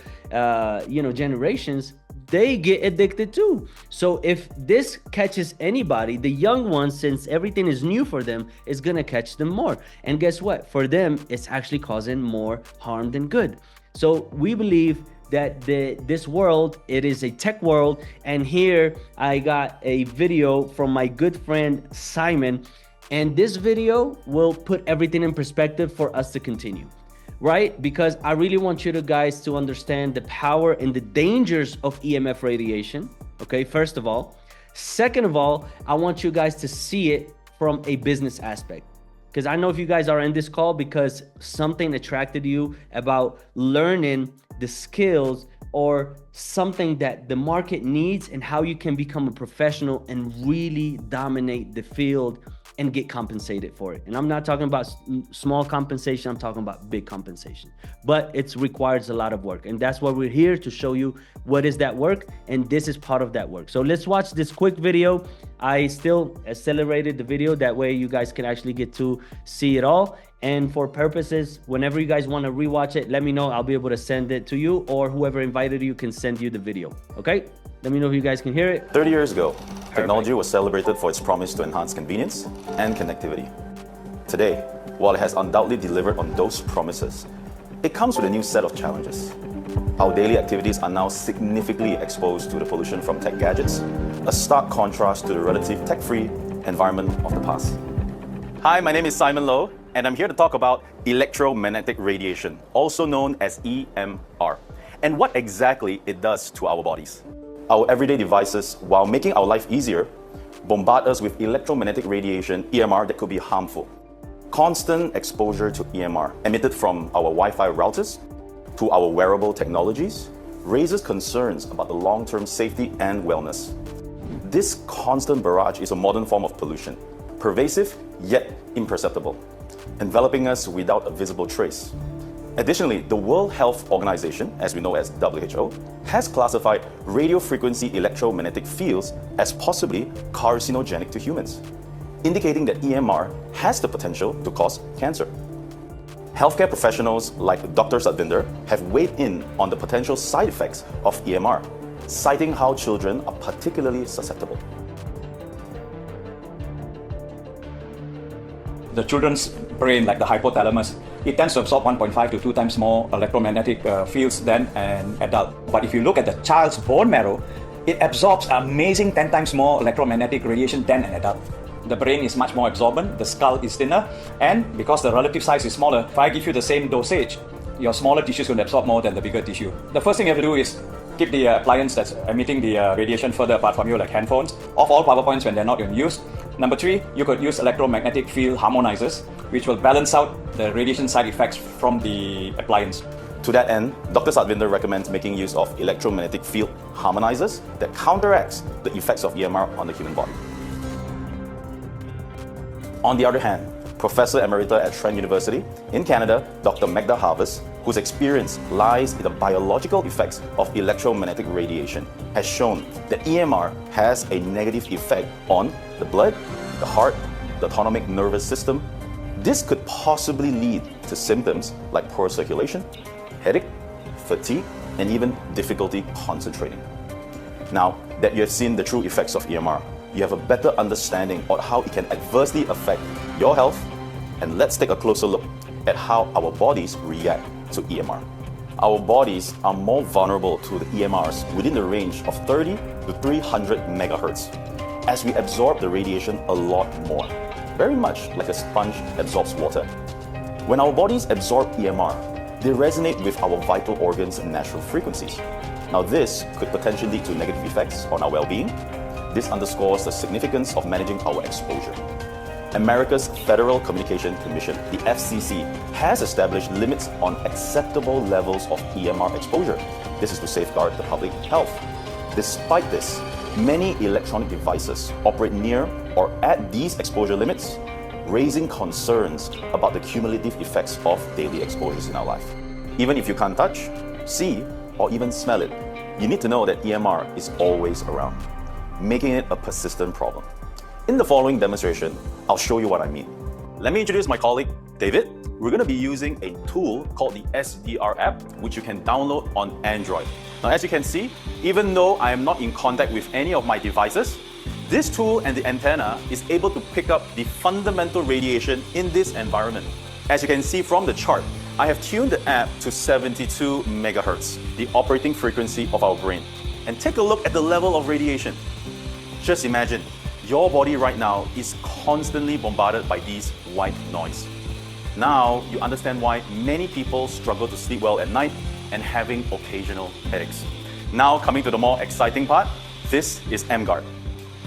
generations, they get addicted too. So if this catches anybody, the young ones, since everything is new for them, is gonna catch them more. And guess what? For them, it's actually causing more harm than good. So we believe that this world, it is a tech world. And here I got a video from my good friend Simon, and this video will put everything in perspective for us to continue, right? Because I really want you guys to understand the power and the dangers of EMF radiation, okay, first of all. Second of all, I want you guys to see it from a business aspect, because I know if you guys are in this call because something attracted you about learning the skills or something that the market needs and how you can become a professional and really dominate the field and get compensated for it. And I'm not talking about small compensation, I'm talking about big compensation. But it requires a lot of work. And that's why we're here to show you what is that work. And this is part of that work. So let's watch this quick video. I still accelerated the video. That way you guys can actually get to see it all. And for purposes, whenever you guys want to rewatch it, let me know. I'll be able to send it to you, or whoever invited you can send you the video. Okay? Let me know if you guys can hear it. 30 years ago, technology was celebrated for its promise to enhance convenience and connectivity. Today, while it has undoubtedly delivered on those promises, it comes with a new set of challenges. Our daily activities are now significantly exposed to the pollution from tech gadgets, a stark contrast to the relative tech-free environment of the past. Hi, my name is Simon Low, and I'm here to talk about electromagnetic radiation, also known as EMR, and what exactly it does to our bodies. Our everyday devices, while making our life easier, bombard us with electromagnetic radiation, EMR, that could be harmful. Constant exposure to EMR emitted from our Wi-Fi routers to our wearable technologies raises concerns about the long-term safety and wellness. This constant barrage is a modern form of pollution, pervasive yet imperceptible, enveloping us without a visible trace. Additionally, the World Health Organization, as we know as WHO, has classified radio frequency electromagnetic fields as possibly carcinogenic to humans, indicating that EMR has the potential to cause cancer. Healthcare professionals like Dr. Satvinder have weighed in on the potential side effects of EMR, citing how children are particularly susceptible. The children's brain, like the hypothalamus, it tends to absorb 1.5 to 2 times more electromagnetic fields than an adult. But if you look at the child's bone marrow, it absorbs an amazing 10 times more electromagnetic radiation than an adult. The brain is much more absorbent, the skull is thinner, and because the relative size is smaller, if I give you the same dosage, your smaller tissue is going to absorb more than the bigger tissue. The first thing you have to do is keep the appliance that's emitting the radiation further apart from you, like handphones, off all power points when they're not in use. Number 3, you could use electromagnetic field harmonizers, which will balance out the radiation side effects from the appliance. To that end, Dr. Satvinder recommends making use of electromagnetic field harmonizers that counteracts the effects of EMR on the human body. On the other hand, Professor Emerita at Trent University in Canada, Dr. Magda Harvest, whose experience lies in the biological effects of electromagnetic radiation, has shown that EMR has a negative effect on the blood, the heart, the autonomic nervous system. This could possibly lead to symptoms like poor circulation, headache, fatigue, and even difficulty concentrating. Now that you have seen the true effects of EMR, you have a better understanding of how it can adversely affect your health, and let's take a closer look at how our bodies react to EMR. Our bodies are more vulnerable to the EMRs within the range of 30 to 300 megahertz, as we absorb the radiation a lot more, very much like a sponge absorbs water. When our bodies absorb EMR, they resonate with our vital organs' natural frequencies. Now this could potentially lead to negative effects on our well-being. This underscores the significance of managing our exposure. America's Federal Communications Commission, the FCC, has established limits on acceptable levels of EMR exposure. This is to safeguard the public health. Despite this, many electronic devices operate near or at these exposure limits, raising concerns about the cumulative effects of daily exposures in our life. Even if you can't touch, see, or even smell it, you need to know that EMR is always around, making it a persistent problem. In the following demonstration, I'll show you what I mean. Let me introduce my colleague, David. We're going to be using a tool called the SDR app, which you can download on Android. Now, as you can see, even though I am not in contact with any of my devices, this tool and the antenna is able to pick up the fundamental radiation in this environment. As you can see from the chart, I have tuned the app to 72 megahertz, the operating frequency of our brain. And take a look at the level of radiation. Just imagine, your body right now is constantly bombarded by these white noise. Now you understand why many people struggle to sleep well at night and having occasional headaches. Now coming to the more exciting part, this is Emguarde,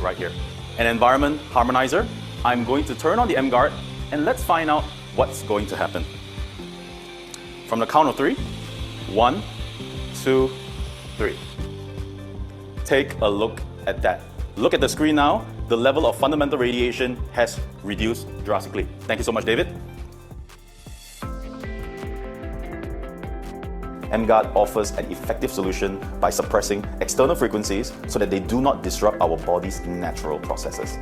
right here. An environment harmonizer. I'm going to turn on the Emguarde and let's find out what's going to happen. From the count of 3, 1, 2, 3. Take a look at that. Look at the screen now. the level of fundamental radiation has reduced drastically. Thank you so much, David. Emguarde offers an effective solution by suppressing external frequencies so that they do not disrupt our body's natural processes.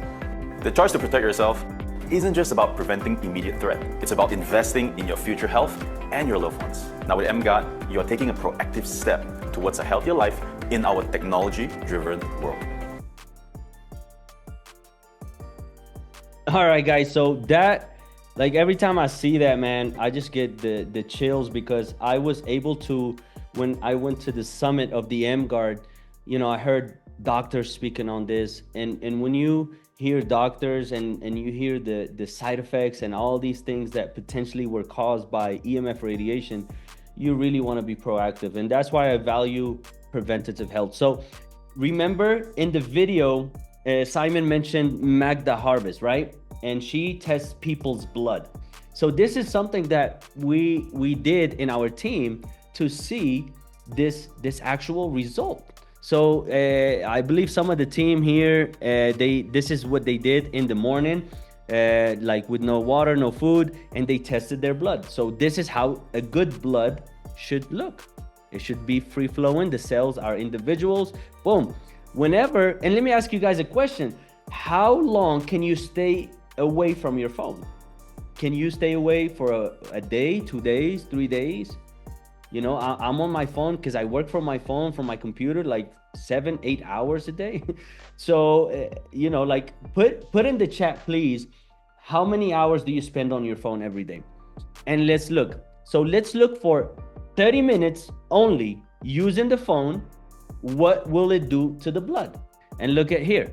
The choice to protect yourself isn't just about preventing immediate threat. It's about investing in your future health and your loved ones. Now with Emguarde, you are taking a proactive step towards a healthier life in our technology-driven world. All right, guys. So that, like, every time I see that, man, I just get the chills, because I was able to, when I went to the summit of the Emguarde, you know, I heard doctors speaking on this, and when you hear doctors and you hear the side effects and all these things that potentially were caused by EMF radiation, you really want to be proactive. And that's why I value preventative health. So remember in the video, Simon mentioned Magda Harvest, right? And she tests people's blood. So this is something that we did in our team to see this actual result. So I believe some of the team here, this is what they did in the morning, like with no water, no food, and they tested their blood. So this is how a good blood should look. It should be free flowing. The cells are individuals. Boom. Whenever, and let me ask you guys a question. How long can you stay away from your phone? Can you stay away for a day, 2 days, 3 days? You know, I'm on my phone because I work from my phone, from my computer, like 7-8 hours a day. So, you know, like put in the chat, please, how many hours do you spend on your phone every day? And let's look. So let's look for 30 minutes only using the phone. What will it do to the blood? And look at here.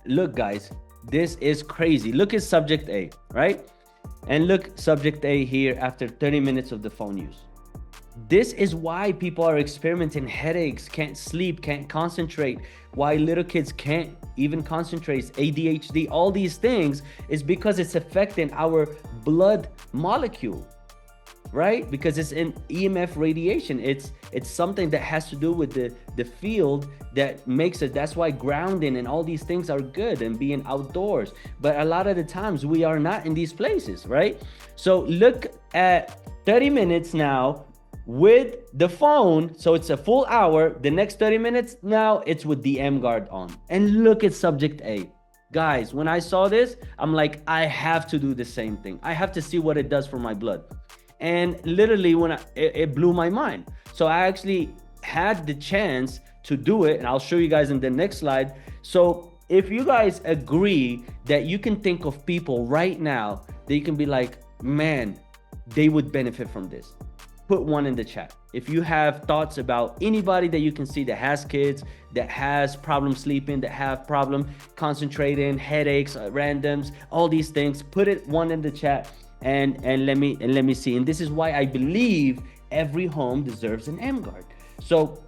Look, guys, this is crazy. Look at subject A, right? And look, subject A here after 30 minutes of the phone use. This is why people are experiencing headaches, can't sleep, can't concentrate, why little kids can't even concentrate, ADHD, all these things is because it's affecting our blood molecule, right? Because it's in EMF radiation. It's something that has to do with the field that makes it. That's why grounding and all these things are good, and being outdoors. But a lot of the times we are not in these places, right? So look at 30 minutes now with the phone. So it's a full hour. The next 30 minutes now it's with the Emguarde on. And look at subject A. Guys, when I saw this, I'm like, I have to do the same thing. I have to see what it does for my blood. And literally when it blew my mind. So I actually had the chance to do it, and I'll show you guys in the next slide. So if you guys agree that you can think of people right now that you can be like, man, they would benefit from this, put one in the chat. If you have thoughts about anybody that you can see that has kids, that has problem sleeping, that have problem concentrating, headaches, randoms, all these things, put it one in the chat. And let me see. And this is why I believe every home deserves an Emguarde. So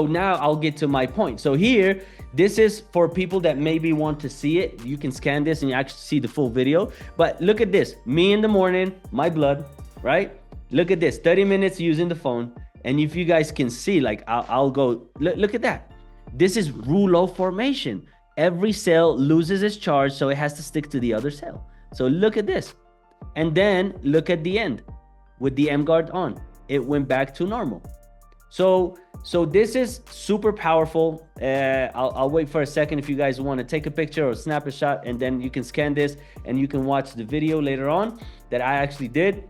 now I'll get to my point. So here, this is for people that maybe want to see it. You can scan this and you actually see the full video. But look at this, me in the morning, my blood, right? Look at this, 30 minutes using the phone. And if you guys can see, like I'll go, look at that. This is rouleau formation. Every cell loses its charge, so it has to stick to the other cell. So look at this. And then look at the end with the Emguarde on. It went back to normal. So this is super powerful. I'll wait for a second if you guys want to take a picture or snap a shot, and then you can scan this and you can watch the video later on that I actually did.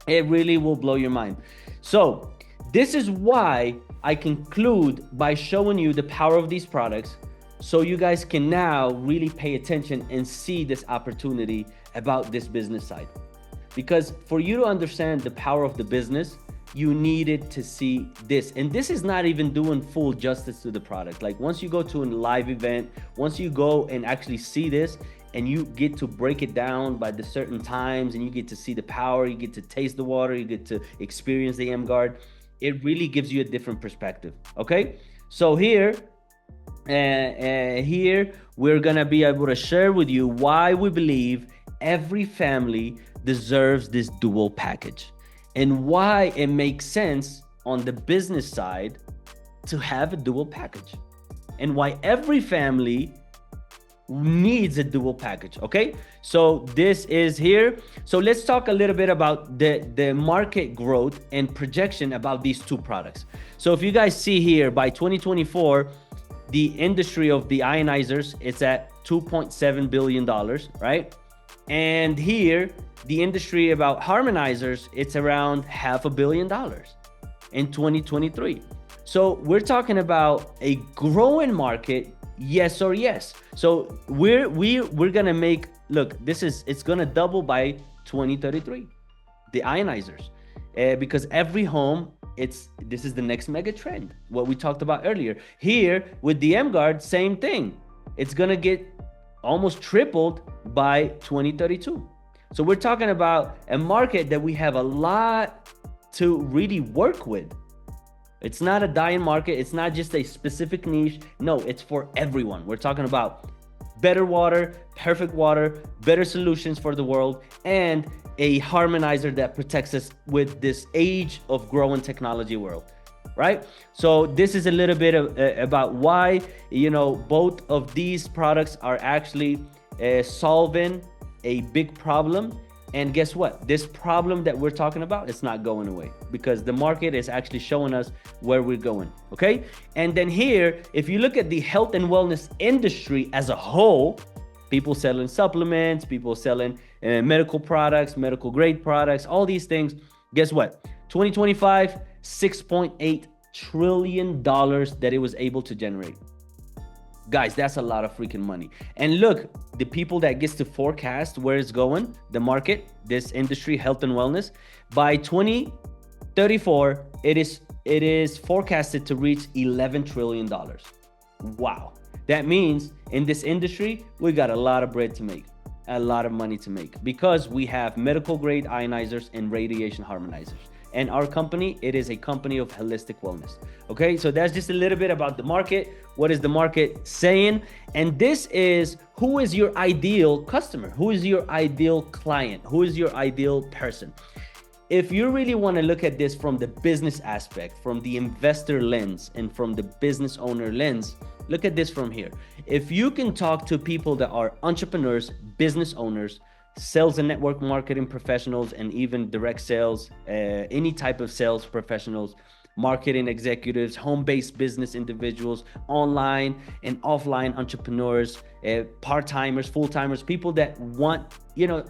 It really will blow your mind. So this is why I conclude by showing you the power of these products, so you guys can now really pay attention and see this opportunity about this business side. Because for you to understand the power of the business, you needed to see this. And this is not even doing full justice to the product. Like once you go to a live event, once you go and actually see this, and you get to break it down by the certain times, and you get to see the power, you get to taste the water, you get to experience the Emguarde, it really gives you a different perspective, okay? So here we're gonna be able to share with you why we believe every family deserves this dual package, and why it makes sense on the business side to have a dual package, and why every family needs a dual package. Okay, so this is here. So let's talk a little bit about the market growth and projection about these two products. So if you guys see here, by 2024, the industry of the ionizers, it's at $2.7 billion, right? And here, the industry about harmonizers, it's around $500 million in 2023. So we're talking about a growing market, yes or yes. So we're gonna make, look, it's gonna double by 2033, the ionizers, because every home, this is the next mega trend, what we talked about earlier. Here with the Emguarde, same thing. It's gonna get almost tripled by 2032. So we're talking about a market that we have a lot to really work with. It's not a dying market. It's not just a specific niche. No, it's for everyone. We're talking about better water, perfect water, better solutions for the world, and a harmonizer that protects us with this age of growing technology world, right? So this is a little bit about why, both of these products are actually solving a big problem. And guess what? This problem that we're talking about, it's not going away, because the market is actually showing us where we're going, okay? And then here, if you look at the health and wellness industry as a whole, people selling supplements, people selling medical products, medical grade products, all these things, guess what? 2025, $6.8 trillion that it was able to generate. Guys, that's a lot of freaking money. And look, the people that gets to forecast where it's going, the market, this industry, health and wellness, by 2034, it is forecasted to reach $11 trillion. Wow. That means in this industry, we got a lot of bread to make, a lot of money to make, because we have medical grade ionizers and radiation harmonizers. And our company, it is a company of holistic wellness. Okay, so that's just a little bit about the market. What is the market saying? And this is, who is your ideal customer? Who is your ideal client? Who is your ideal person? If you really want to look at this from the business aspect, from the investor lens, and from the business owner lens, look at this from here. If you can talk to people that are entrepreneurs, business owners, sales and network marketing professionals, and even direct sales, any type of sales professionals, marketing executives, home-based business individuals, online and offline entrepreneurs, part-timers, full-timers, people that want,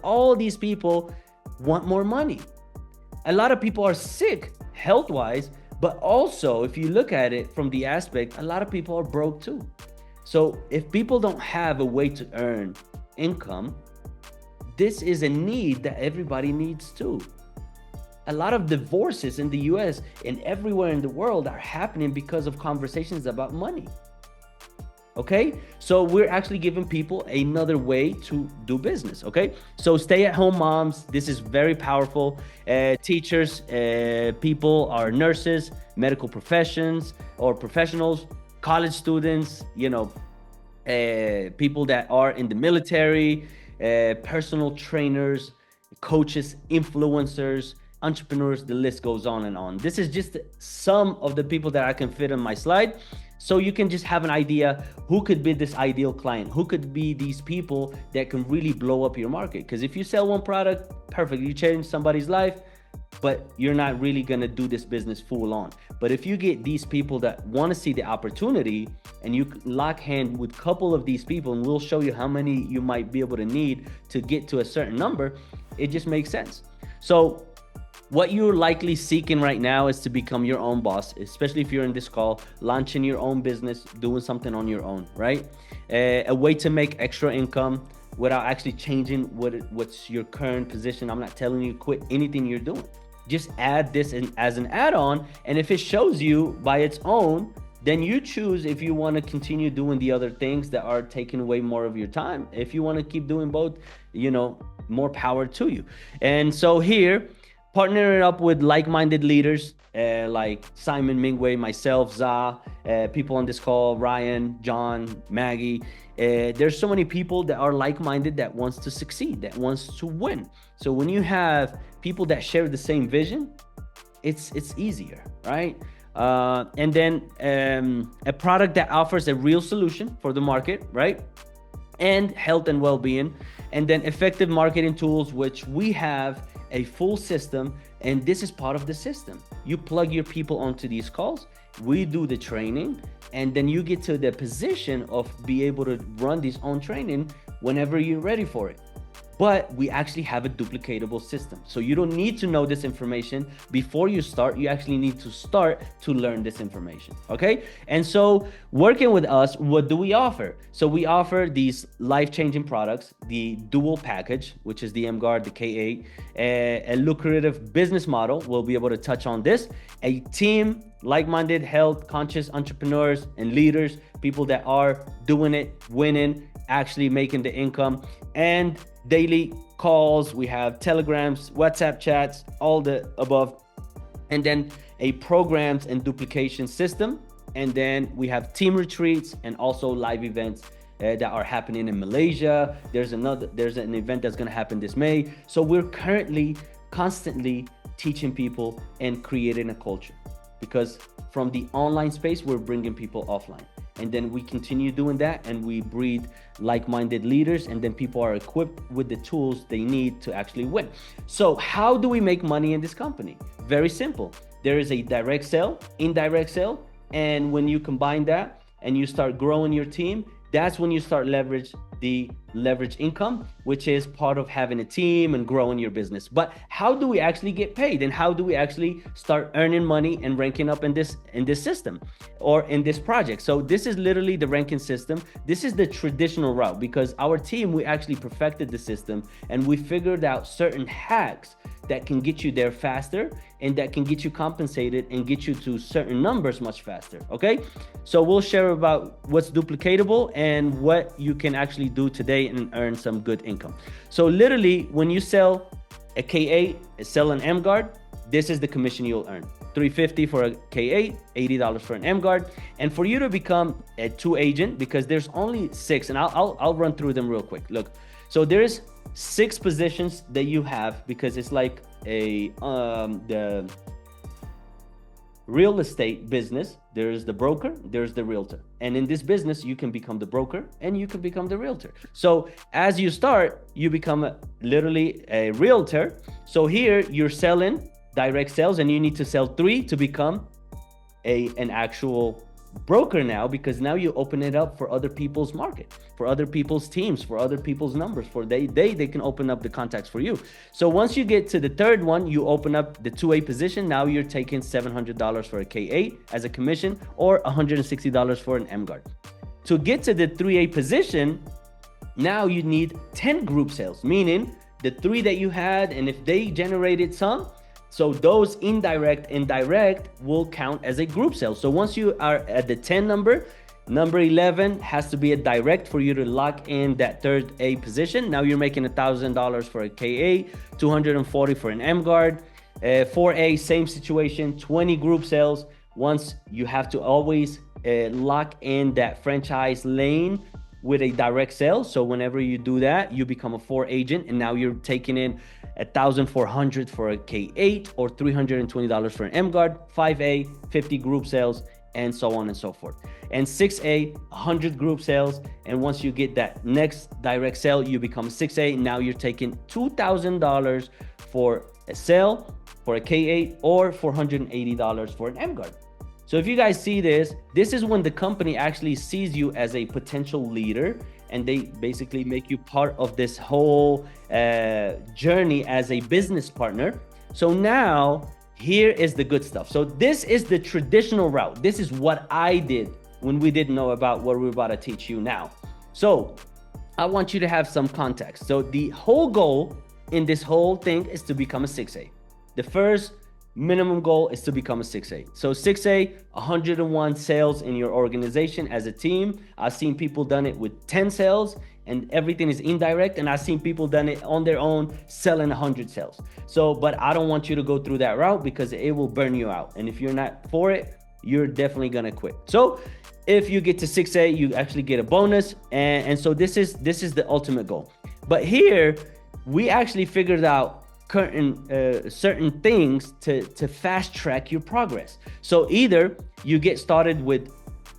all these people want more money. A lot of people are sick health-wise, but also if you look at it from the aspect, a lot of people are broke too. So if people don't have a way to earn income, this is a need that everybody needs too. A lot of divorces in the US and everywhere in the world are happening because of conversations about money. Okay, so we're actually giving people another way to do business. Okay, so stay-at-home moms, this is very powerful. Teachers, people are nurses, medical professions or professionals, college students, people that are in the military, personal trainers, coaches, influencers, entrepreneurs, the list goes on and on. This is just some of the people that I can fit on my slide. So you can just have an idea who could be this ideal client, who could be these people that can really blow up your market. Because if you sell one product, perfect, you change somebody's life, but you're not really gonna do this business full on. But if you get these people that wanna see the opportunity and you lock hand with a couple of these people, and we'll show you how many you might be able to need to get to a certain number, it just makes sense. So what you're likely seeking right now is to become your own boss, especially if you're in this call, launching your own business, doing something on your own, right? A way to make extra income without actually changing what's your current position. I'm not telling you quit anything you're doing. Just add this in as an add-on, and if it shows you by its own, then you choose if you want to continue doing the other things that are taking away more of your time. If you want to keep doing both, more power to you. And so here, partnering up with like-minded leaders like Simon Mingwei, myself, Za, people on this call, Ryan, John, Maggie. There's so many people that are like-minded that wants to succeed, that wants to win. So when you have people that share the same vision, it's easier, right? And then a product that offers a real solution for the market, right? and health and well-being, and then effective marketing tools, which we have a full system, and this is part of the system. You plug your people onto these calls, we do the training, and then you get to the position of be able to run this own training whenever you're ready for it. But we actually have a duplicatable system. So you don't need to know this information before you start. You actually need to start to learn this information, okay? And so working with us, what do we offer? So we offer these life-changing products, the dual package, which is the Emguarde, the K8, a lucrative business model. We'll be able to touch on this. A team, like-minded, health-conscious entrepreneurs and leaders, people that are doing it, winning, actually making the income, and daily calls. We have telegrams, WhatsApp chats, all the above, and then a programs and duplication system. And then we have team retreats and also live events that are happening in Malaysia. There's an event that's going to happen this May. So we're currently constantly teaching people and creating a culture, because from the online space, we're bringing people offline. And then we continue doing that, and we breed like-minded leaders, and then people are equipped with the tools they need to actually win. So how do we make money in this company? Very simple. There is a direct sale, indirect sale, and when you combine that and you start growing your team, that's when you start leverage income, which is part of having a team and growing your business. But how do we actually get paid, and how do we actually start earning money and ranking up in this system or in this project? So this is literally the ranking system. This is the traditional route, because our team, we actually perfected the system, and we figured out certain hacks that can get you there faster, and that can get you compensated and get you to certain numbers much faster, okay? So we'll share about what's duplicatable and what you can actually do today and earn some good income. So literally, when you sell a K8, sell an Emguarde, this is the commission you'll earn. $350 for a K8, $80 for an Emguarde. And for you to become a 2 agent, because there's only 6, and I'll run through them real quick. Look, so there's 6 positions that you have, because it's like the real estate business. There's the broker, there's the realtor. And in this business, you can become the broker and you can become the realtor. So as you start, you become literally a realtor. So here you're selling direct sales, and you need to sell 3 to become an actual broker now, because now you open it up for other people's market, for other people's teams, for other people's numbers, for they can open up the contacts for you. So once you get to the 3rd one, you open up the 2A position. Now you're taking $700 for a K8 as a commission, or $160 for an Emguarde. To get to the 3A position, now you need 10 group sales, meaning the 3 that you had, and if they generated some, so those indirect and direct will count as a group sale. So once you are at the 10 number 11 has to be a direct for you to lock in that 3rd A position. Now you're making $1,000 for a K8, $240 for an Emguarde. 4A, same situation, 20 group sales. Once you have to always lock in that franchise lane with a direct sale. So whenever you do that, you become a 4 agent, and now you're taking in $1,400 for a K8 or $320 for an Emguarde. 5A, 50 group sales, and so on and so forth. And 6A, 100 group sales. And once you get that next direct sale, you become 6A. Now you're taking $2,000 for a sale for a K8 or $480 for an Emguarde. So if you guys see this is when the company actually sees you as a potential leader, and they basically make you part of this whole journey as a business partner. So now here is the good stuff. So this is the traditional route. This is what I did when we didn't know about what we're about to teach you now. So I want you to have some context. So the whole goal in this whole thing is to become a 6A. The first minimum goal is to become a 6A. So 6A, 101 sales in your organization as a team. I've seen people done it with 10 sales and everything is indirect. And I've seen people done it on their own, selling 100 sales. So, but I don't want you to go through that route, because it will burn you out. And if you're not for it, you're definitely gonna quit. So if you get to 6A, you actually get a bonus. And so this is the ultimate goal. But here, we actually figured out certain things to fast track your progress. So either you get started with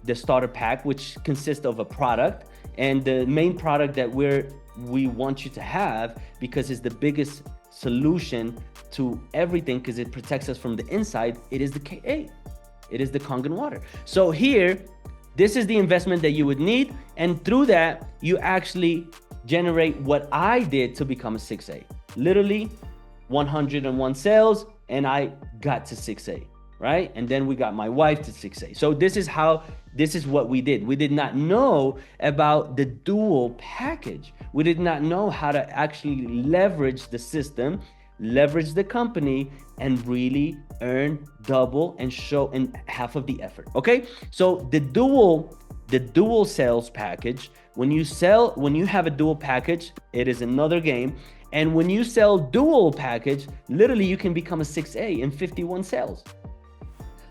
the starter pack, which consists of a product, And the main product that we want you to have, because it's the biggest solution to everything, because it protects us from the inside, it is the KA. It is the Kangen water. So here, this is the investment that you would need. And through that, you actually generate what I did to become a 6A. Literally 101 sales, and I got to 6A, right? And then we got my wife to 6A. So this is what we did. We did not know about the dual package. We did not know how to actually leverage the system, leverage the company, and really earn double and show in half of the effort. Okay, so the dual sales package, when you have a dual package, it is another game. And when you sell dual package, literally you can become a 6A in 51 sales.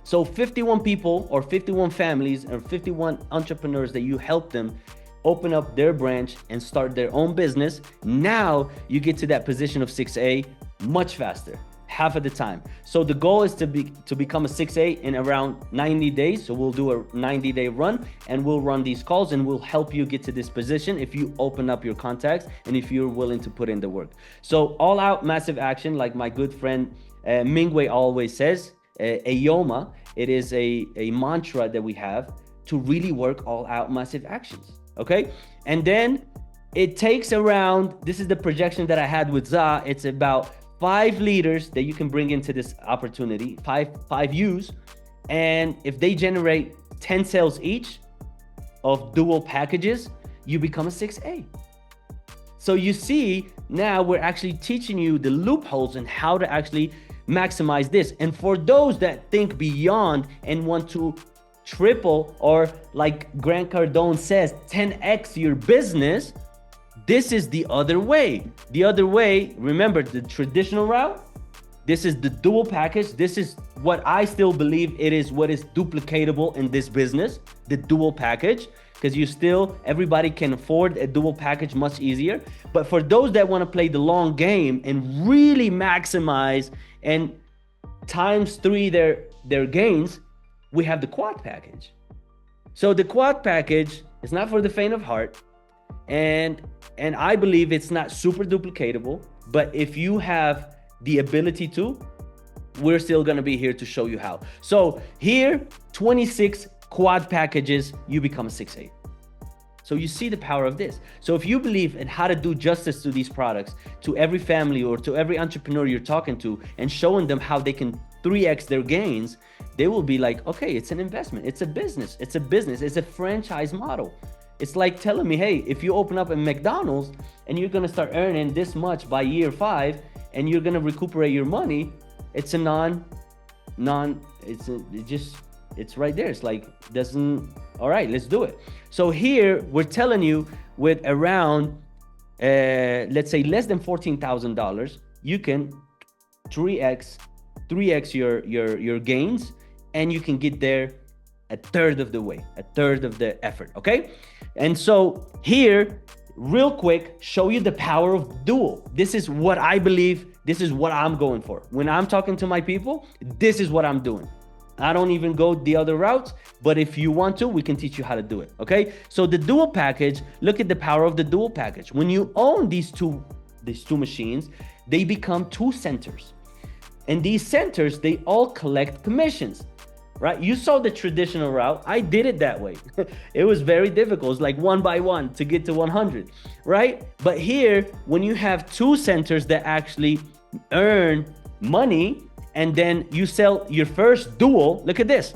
So 51 people or 51 families or 51 entrepreneurs that you help them open up their branch and start their own business. Now you get to that position of 6A much faster, half of the time. So the goal is to become a 6A in around 90 days. So we'll do a 90-day run, and we'll run these calls, and we'll help you get to this position if you open up your contacts and if you're willing to put in the work. So all out massive action, like my good friend Mingwei always says, AYOMA, it is a mantra that we have to really work all out massive actions. Okay, and then it takes around, this is the projection that I had with Za, it's about 5 leaders that you can bring into this opportunity, five U's, and if they generate 10 sales each of dual packages, you become a 6A. So you see, now we're actually teaching you the loopholes and how to actually maximize this. And for those that think beyond and want to triple, or like Grant Cardone says, 10x your business, this is the other way. The other way, remember the traditional route, this is the dual package. This is what I still believe it is what is duplicatable in this business, the dual package, because everybody can afford a dual package much easier. But for those that want to play the long game and really maximize and times 3 their gains, we have the quad package. So the quad package is not for the faint of heart. And I believe it's not super duplicatable, but if you have the ability to, we're still gonna be here to show you how. So here, 26 quad packages, you become a 6A. So you see the power of this. So if you believe in how to do justice to these products, to every family or to every entrepreneur you're talking to, and showing them how they can 3x their gains, they will be like, okay, it's an investment, it's a business, it's a franchise model. It's like telling me, hey, if you open up a McDonald's and you're gonna start earning this much by year 5 and you're gonna recuperate your money, it's a it's right there. It's like, all right, let's do it. So here we're telling you with around, let's say less than $14,000, you can 3x your gains, and you can get there a third of the way, a third of the effort, okay? And so here, real quick, show you the power of dual. This is what I believe, this is what I'm going for. When I'm talking to my people, this is what I'm doing. I don't even go the other routes, but if you want to, we can teach you how to do it, okay? So the dual package, look at the power of the dual package. When you own these two machines, they become 2 centers. And these centers, they all collect commissions, right? You saw the traditional route. I did it that way. It was very difficult. It's like 1 by 1 to get to 100, right? But here, when you have 2 centers that actually earn money, and then you sell your first dual, look at this.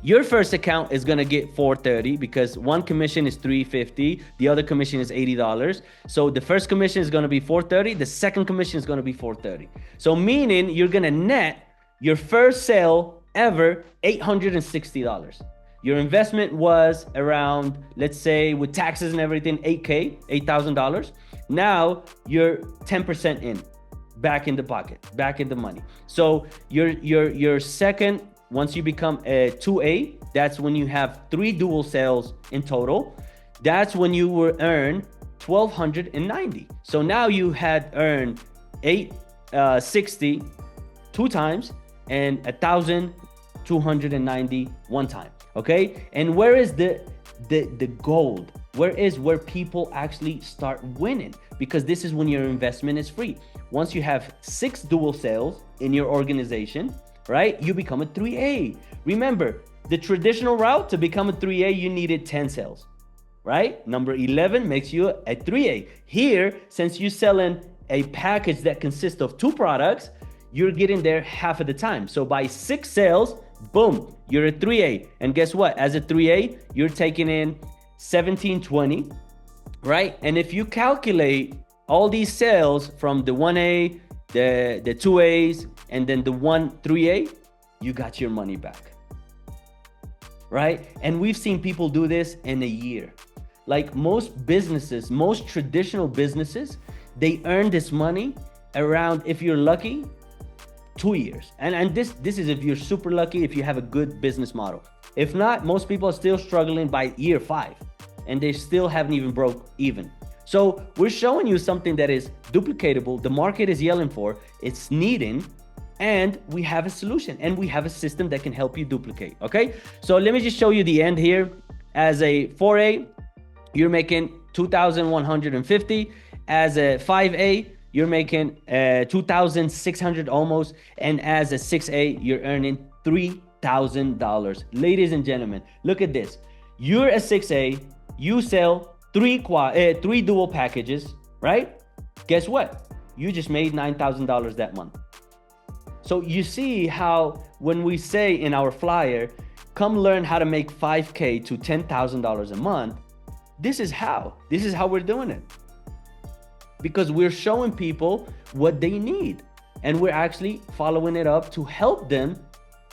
Your first account is gonna get $430 because one commission is $350, the other commission is $80. So the first commission is gonna be $430, the second commission is gonna be $430. So meaning you're gonna net your first sale ever $860. Your investment was around, let's say with taxes and everything, $8,000. Now you're 10% in, back in the pocket, back in the money. So your second, once you become a 2A, that's when you have 3 dual sales in total. That's when you will earn $1,290. So now you had earned $860 2 times and $1,290 1 time. Okay, and where is the the gold. Where people actually start winning, because this is when your investment is free. Once you have 6 dual sales in your organization, right, you become a 3A. Remember, the traditional route to become a 3A, you needed 10 sales, right? Number 11 makes you a 3A. Here, since you're selling a package that consists of 2 products, you're getting there half of the time. So by 6 sales, boom, you're a 3A. And guess what? As a 3A, you're taking in 1720, right? And if you calculate all these sales from the 1A, the 2As, and then the 3A, you got your money back, right? And we've seen people do this in a year. Like most businesses, most traditional businesses, they earn this money around, if you're lucky, 2 years. And this is if you're super lucky, if you have a good business model. If not, most people are still struggling by year 5, and they still haven't even broke even. So we're showing you something that is duplicatable. The market is yelling for, it's needing, and we have a solution, and we have a system that can help you duplicate, okay? So let me just show you the end here. As a 4A, you're making 2,150. As a 5A, you're making 2,600 almost. And as a 6A, you're earning $3,000. Ladies and gentlemen, look at this. You're a 6A, you sell 3 dual packages, right? Guess what? You just made $9,000 that month. So you see how when we say in our flyer, come learn how to make $5K to $10,000 a month, this is how we're doing it. Because we're showing people what they need, and we're actually following it up to help them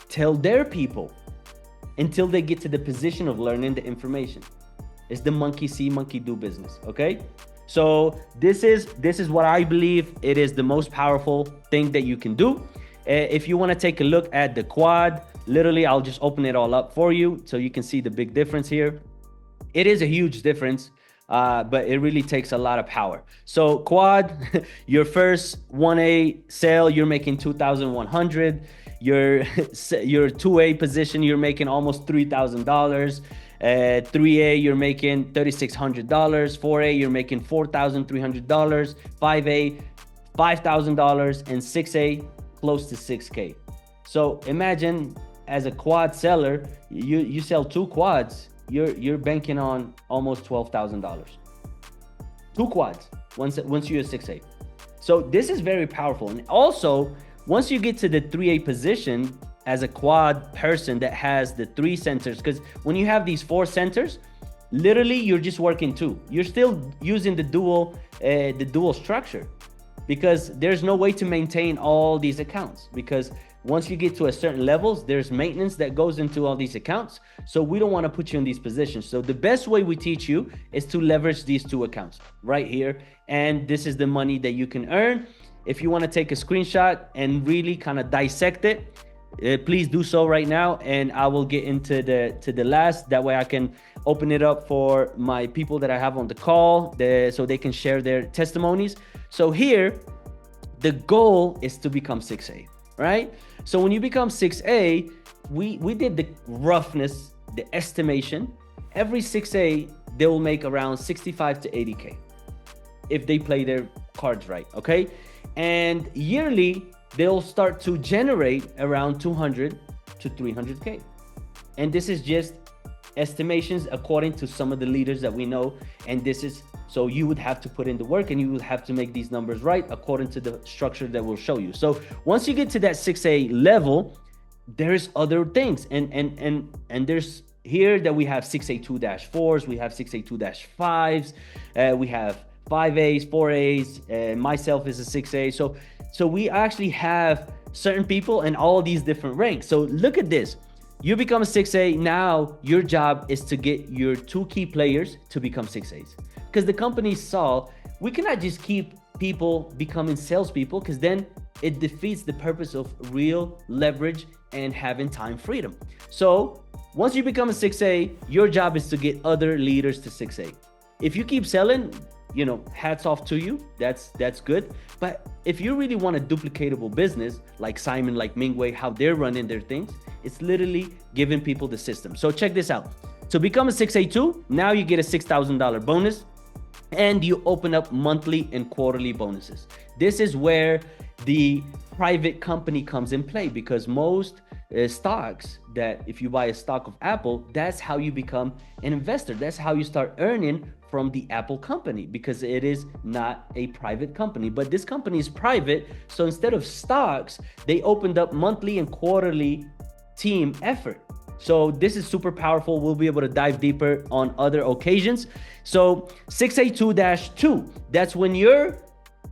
tell their people until they get to the position of learning the information. It's the monkey see, monkey do business, okay? So this is what I believe it is the most powerful thing that you can do. If you want to take a look at the quad, literally, I'll just open it all up for you so you can see the big difference here. It is a huge difference, but it really takes a lot of power. So quad, your first 1A sale, you're making 2,100. Your 2A position, you're making almost $3,000. 3A, you're making $3,600. 4A, you're making $4,300. 5A, $5,000, and 6A, close to 6K. So imagine as a quad seller, you sell 2 quads, you're banking on almost $12,000. 2 quads once you're a 6A. So this is very powerful. And also, once you get to the 3A position as a quad person that has the 3 centers, because when you have these 4 centers, literally you're just working 2. You're still using the dual structure, because there's no way to maintain all these accounts, because once you get to a certain levels, there's maintenance that goes into all these accounts. So we don't want to put you in these positions. So the best way we teach you is to leverage these 2 accounts right here. And this is the money that you can earn. If you want to take a screenshot and really kind of dissect it, please do so right now. And I will get into the last. That way I can open it up for my people that I have on the call, so they can share their testimonies. So here, the goal is to become 6A, right? So when you become 6A, we did the roughness, the estimation. Every 6A, they will make around 65 to 80K if they play their cards right, okay? And yearly, they'll start to generate around 200 to 300K. And this is just estimations according to some of the leaders that we know. And this is, so you would have to put in the work, and you would have to make these numbers right according to the structure that we'll show you. So once you get to that 6A level, there's other things. And there's here that we have 6A2-4s, we have 6A2-5s, we have 5As, 4As, myself is a 6A. So we actually have certain people in all these different ranks. So look at this. You become a 6A. Now your job is to get your 2 key players to become 6As. Because the company saw we cannot just keep people becoming salespeople, because then it defeats the purpose of real leverage and having time freedom. So once you become a 6A, your job is to get other leaders to 6A. If you keep selling, you know, hats off to you. That's good. But if you really want a duplicatable business, like Simon, like Mingwei, how they're running their things, it's literally giving people the system. So check this out. To become a 6A2, now you get a $6,000 bonus, and you open up monthly and quarterly bonuses. This is where the private company comes in play, because most stocks, that if you buy a stock of Apple, that's how you become an investor. That's how you start earning from the Apple company, because it is not a private company. But this company is private, so instead of stocks, they opened up monthly and quarterly team effort. So this is super powerful. We'll be able to dive deeper on other occasions. So 6A2-2, that's when your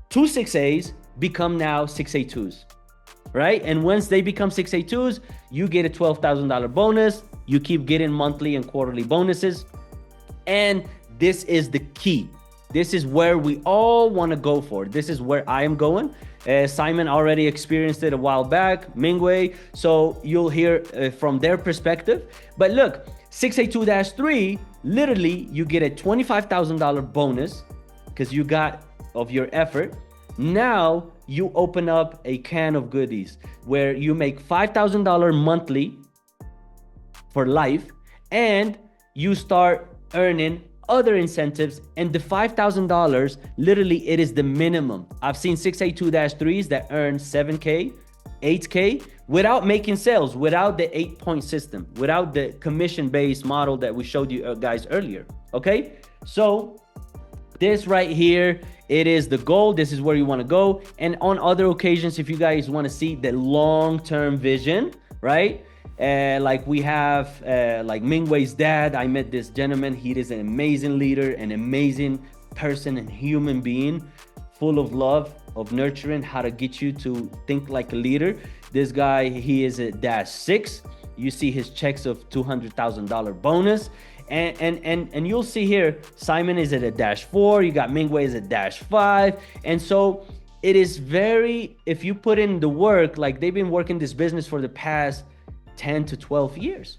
2 6As become now 6A2s, right? And once they become 6A2s, you get a $12,000 bonus. You keep getting monthly and quarterly bonuses. And this is the key. This is where we all want to go for. This is where I am going. Simon already experienced it a while back, Mingwei. So you'll hear from their perspective. But look, 6A2-3, literally you get a $25,000 bonus because you got of your effort. Now you open up a can of goodies where you make $5,000 monthly for life, and you start earning other incentives. And the $5,000, literally it is the minimum. I've seen 6A2-3s that earn 7K, 8K without making sales, without the 8-point system, without the commission-based model that we showed you guys earlier. Okay, so this right here, it is the goal. This is where you want to go. And on other occasions, if you guys want to see the long-term vision, right? Like we have like Mingwei's dad. I met this gentleman. He is an amazing leader, an amazing person and human being, full of love, of nurturing, how to get you to think like a leader. This guy, he is a -6. You see his checks of $200,000 bonus. And you'll see here, Simon is at a -4. You got Mingwei is at -5. And so it is very, if you put in the work, like they've been working this business for the past 10 to 12 years,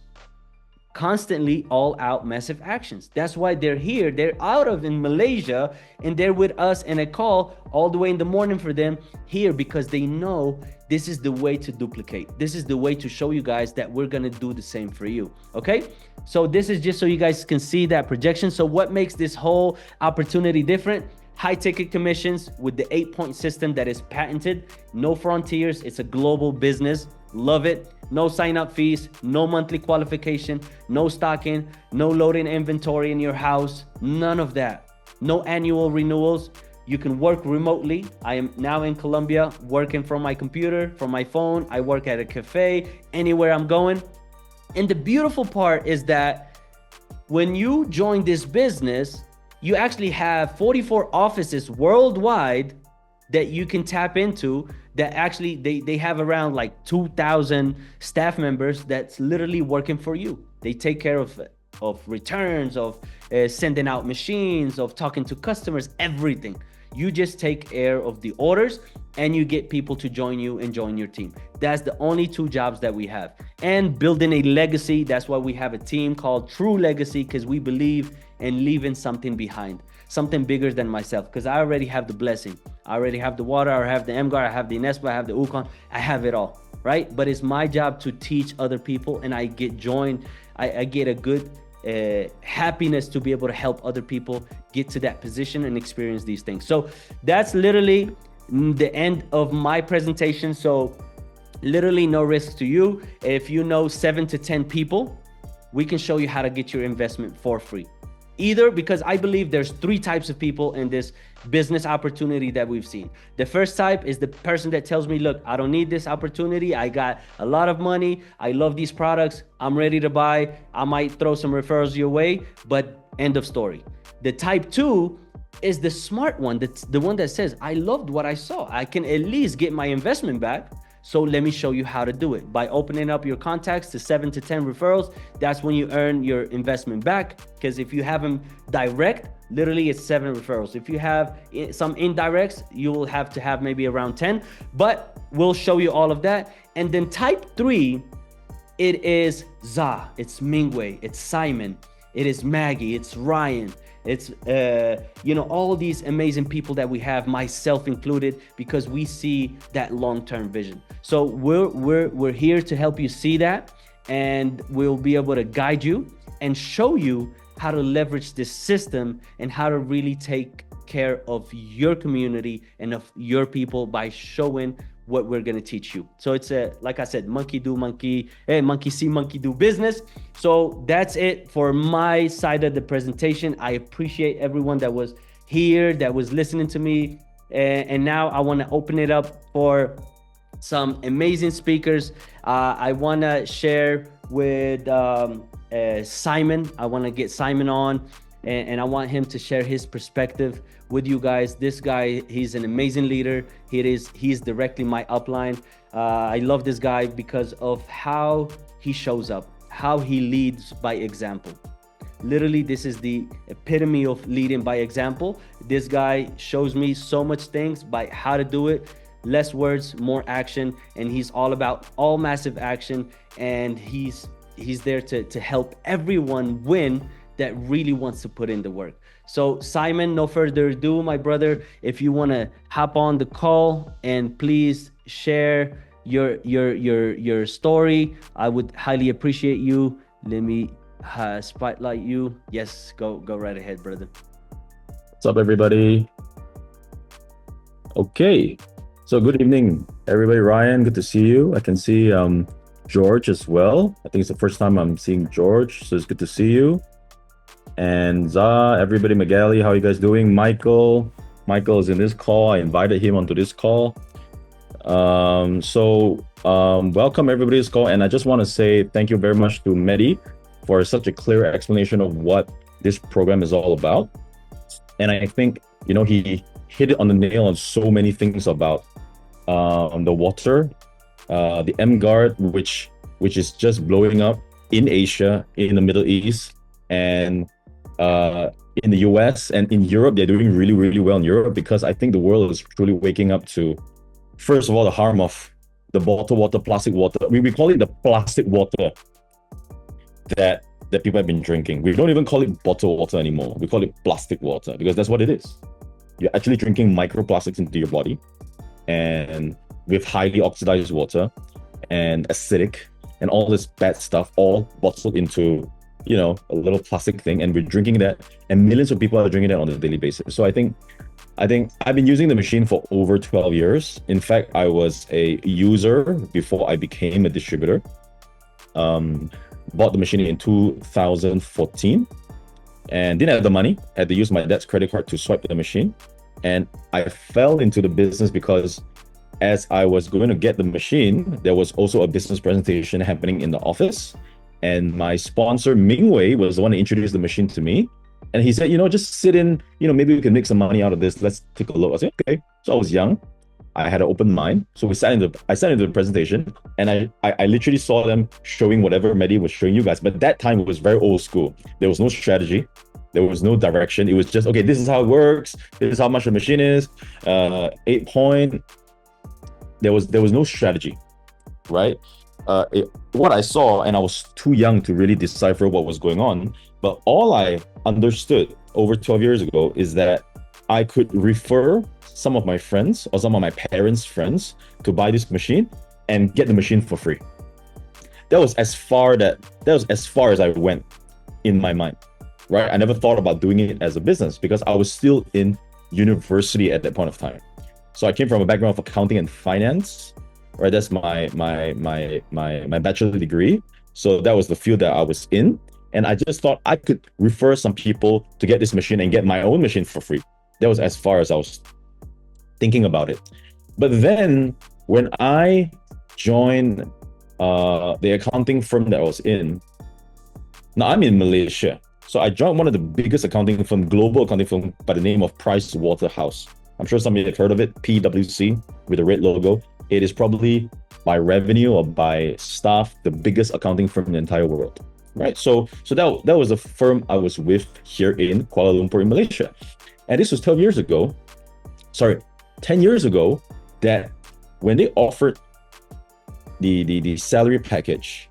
constantly all out massive actions. That's why they're here. They're out of in Malaysia, and they're with us in a call all the way in the morning for them here, because they know this is the way to duplicate. This is the way to show you guys that we're going to do the same for you. Okay. So this is just so you guys can see that projection. So what makes this whole opportunity different? High ticket commissions with the 8-point system that is patented. No frontiers. It's a global business. Love it. No sign up fees, no monthly qualification, no stocking, no loading inventory in your house, none of that. No annual renewals. You can work remotely. I am now in Colombia working from my computer, from my phone. I work at a cafe, anywhere I'm going. And the beautiful part is that when you join this business, you actually have 44 offices worldwide that you can tap into, that actually they have around like 2,000 staff members that's literally working for you. They take care of returns, of sending out machines, of talking to customers, everything. You just take care of the orders, and you get people to join you and join your team. That's the only 2 jobs that we have. And building a legacy. That's why we have a team called True Legacy, because we believe in leaving something behind, something bigger than myself, because I already have the blessing. I already have the water, I have the Emguarde, I have the Inespa, I have the Ukon, I have it all, right? But it's my job to teach other people, and I get joined. I get a good happiness to be able to help other people get to that position and experience these things. So that's literally the end of my presentation. So literally no risk to you. If you know 7 to 10 people, we can show you how to get your investment for free. Either, because I believe there's 3 types of people in this business opportunity that we've seen. The first type is the person that tells me, look, I don't need this opportunity. I got a lot of money. I love these products. I'm ready to buy. I might throw some referrals your way, but end of story. The type 2 is the smart one. That's the one that says, I loved what I saw. I can at least get my investment back. So let me show you how to do it by opening up your contacts to 7 to 10 referrals. That's when you earn your investment back. Because if you have them direct, literally it's 7 referrals. If you have some indirects, you will have to have maybe around 10, but we'll show you all of that. And then type 3, it is Za, it's Mingwei, it's Simon, it is Maggie, it's Ryan. It's all these amazing people that we have, myself included, because we see that long-term vision. So we're here to help you see that, and we'll be able to guide you and show you how to leverage this system and how to really take care of your community and of your people by showing what we're going to teach you. So it's a, like I said, monkey see, monkey do business. So that's it for my side of the presentation. I appreciate everyone that was here, that was listening to me. And now I want to open it up for some amazing speakers. I want to share with Simon. I want to get Simon on, and I want him to share his perspective with you guys. This guy, he's an amazing leader. He's directly my upline. I love this guy because of how he shows up, how he leads by example. Literally, this is the epitome of leading by example. This guy shows me so much things by how to do it. Less words, more action, and he's all about all massive action, and he's there to help everyone win that really wants to put in the work. So Simon, no further ado, my brother, if you want to hop on the call and please share your story, I would highly appreciate you. Let me spotlight you. Yes, go right ahead, brother. What's up, everybody? Okay, so good evening, everybody. Ryan, good to see you. I can see George as well. I think it's the first time I'm seeing George, so it's good to see you. And everybody, Magali, how are you guys doing? Michael is in this call. I invited him onto this call. Welcome everybody to this call. And I just want to say thank you very much to Mehdi for such a clear explanation of what this program is all about. And I think, he hit it on the nail on so many things about the water, the Emguarde, which is just blowing up in Asia, in the Middle East, and in the US and in Europe. They're doing really, really well in Europe because I think the world is truly waking up to, first of all, the harm of the bottled water, plastic water. I mean, we call it the plastic water that people have been drinking. We don't even call it bottled water anymore. We call it plastic water because that's what it is. You're actually drinking microplastics into your body, and with highly oxidized water and acidic and all this bad stuff all bottled into a little plastic thing, and we're drinking that, and millions of people are drinking that on a daily basis. So I think I've been using the machine for over 12 years. In fact, I was a user before I became a distributor. Bought the machine in 2014 and didn't have the money. Had to use my dad's credit card to swipe the machine. And I fell into the business because as I was going to get the machine, there was also a business presentation happening in the office. And my sponsor, Mingwei, was the one that introduced the machine to me. And he said, just sit in, maybe we can make some money out of this. Let's take a look. I said, okay. So I was young. I had an open mind. So I sat into the presentation, and I literally saw them showing whatever Mehdi was showing you guys. But that time it was very old school. There was no strategy. There was no direction. It was just, okay, this is how it works. This is how much the machine is. 8 point. There was no strategy, right? What I saw, and I was too young to really decipher what was going on, but all I understood over 12 years ago is that I could refer some of my friends or some of my parents' friends to buy this machine and get the machine for free. That was as far as I went in my mind, right? I never thought about doing it as a business because I was still in university at that point of time. So I came from a background of accounting and finance, right? That's my bachelor degree. So that was the field that I was in. And I just thought I could refer some people to get this machine and get my own machine for free. That was as far as I was thinking about it. But then when I joined the accounting firm that I was in, now I'm in Malaysia. So I joined one of the biggest accounting firm, global accounting firm by the name of Price Waterhouse. I'm sure some of you have heard of it, PwC with a red logo. It is probably by revenue or by staff, the biggest accounting firm in the entire world, right? So that was the firm I was with here in Kuala Lumpur in Malaysia. And this was 10 years ago, that when they offered the salary package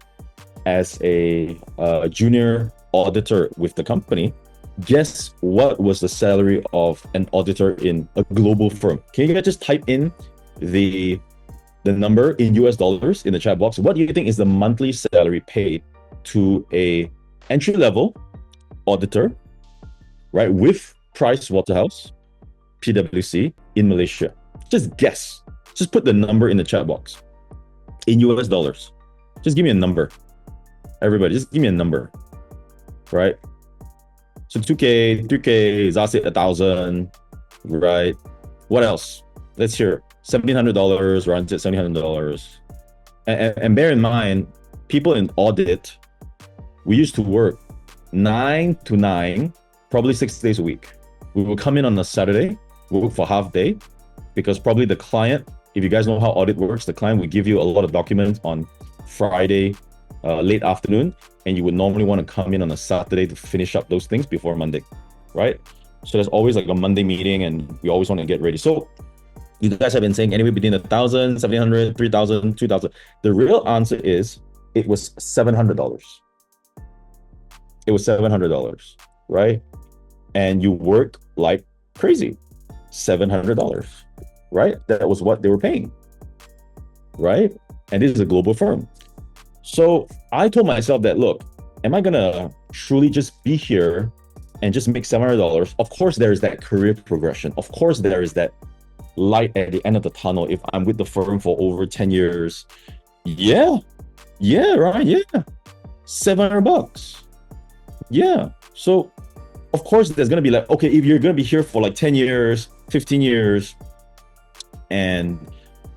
as a junior auditor with the company, guess what was the salary of an auditor in a global firm? Can you guys just type in the number in US dollars in the chat box? What do you think is the monthly salary paid to a entry level auditor, right, with Price Waterhouse, PwC in Malaysia. Just guess. Just put the number in the chat box in US dollars. Just give me a number. Everybody, just give me a number, right? So 2K, 3K, Zasit 1,000, right? What else? Let's hear $1,700, runs at $1,700. And bear in mind, people in audit, we used to work 9 to 9, probably 6 days a week. We will come in on a Saturday, we'll work for half day, because probably the client, if you guys know how audit works, the client will give you a lot of documents on Friday, late afternoon, and you would normally want to come in on a Saturday to finish up those things before Monday, right? So there's always like a Monday meeting, and we always want to get ready. So you guys have been saying anywhere between 1,000, 1,700, 3,000, 2,000. The real answer is it was $700. It was $700, right? And you work like crazy. $700, right? That was what they were paying, right? And this is a global firm. So I told myself that, look, am I gonna truly just be here and just make $700? Of course, there is that career progression. Of course, there is that light at the end of the tunnel if I'm with the firm for over 10 years. Yeah, right, yeah. $700. Yeah. So of course, there's gonna be like, okay, if you're gonna be here for like 10 years, 15 years, and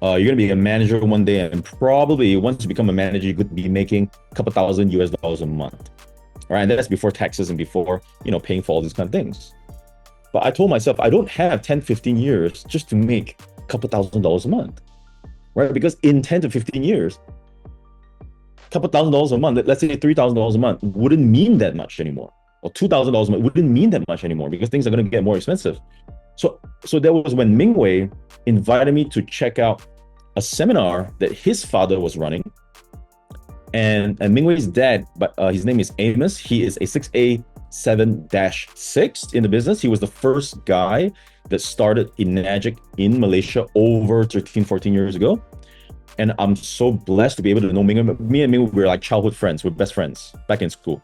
you're gonna be a manager one day, and probably once you become a manager, you could be making a couple thousand US dollars a month, right? And that's before taxes and before, paying for all these kind of things. But I told myself, I don't have 10, 15 years just to make a couple $1,000s a month, right? Because in 10 to 15 years, a couple $1,000s a month, let's say $3,000 a month, wouldn't mean that much anymore. Or $2,000 a month wouldn't mean that much anymore, because things are going to get more expensive. So that was when Mingwei invited me to check out a seminar that his father was running. And Mingwei's dad, but his name is Amos. He is a 6A7-6 in the business. He was the first guy that started Enagic in Malaysia over 13, 14 years ago. And I'm so blessed to be able to know Mingwei. Me and Mingwei were like childhood friends. We're best friends back in school.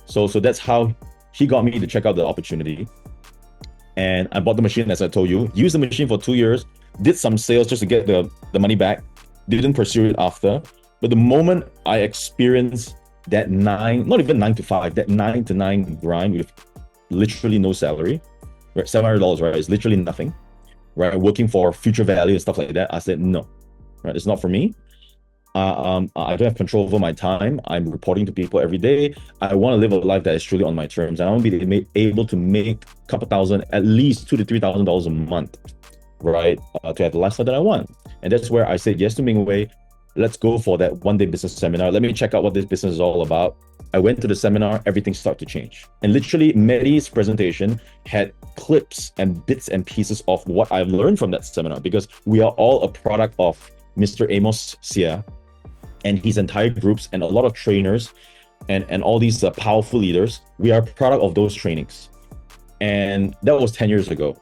So that's how he got me to check out the opportunity. And I bought the machine, as I told you, used the machine for 2 years, did some sales just to get the money back, didn't pursue it after. But the moment I experienced that not even 9 to 5, that 9 to 9 grind with literally no salary, right? $700, right? It's literally nothing, right? Working for future value and stuff like that. I said, no, right? It's not for me. I don't have control over my time. I'm reporting to people every day. I want to live a life that is truly on my terms. And I want to be able to make a couple thousand, at least $2,000 to $3,000 a month, right? To have the lifestyle that I want. And that's where I said yes to Mingwei. Let's go for that one-day business seminar. Let me check out what this business is all about. I went to the seminar, everything started to change. And literally, Maddie's presentation had clips and bits and pieces of what I've learned from that seminar, because we are all a product of Mr. Amos Sia and his entire groups, and a lot of trainers and all these powerful leaders. We are a product of those trainings. And that was 10 years ago.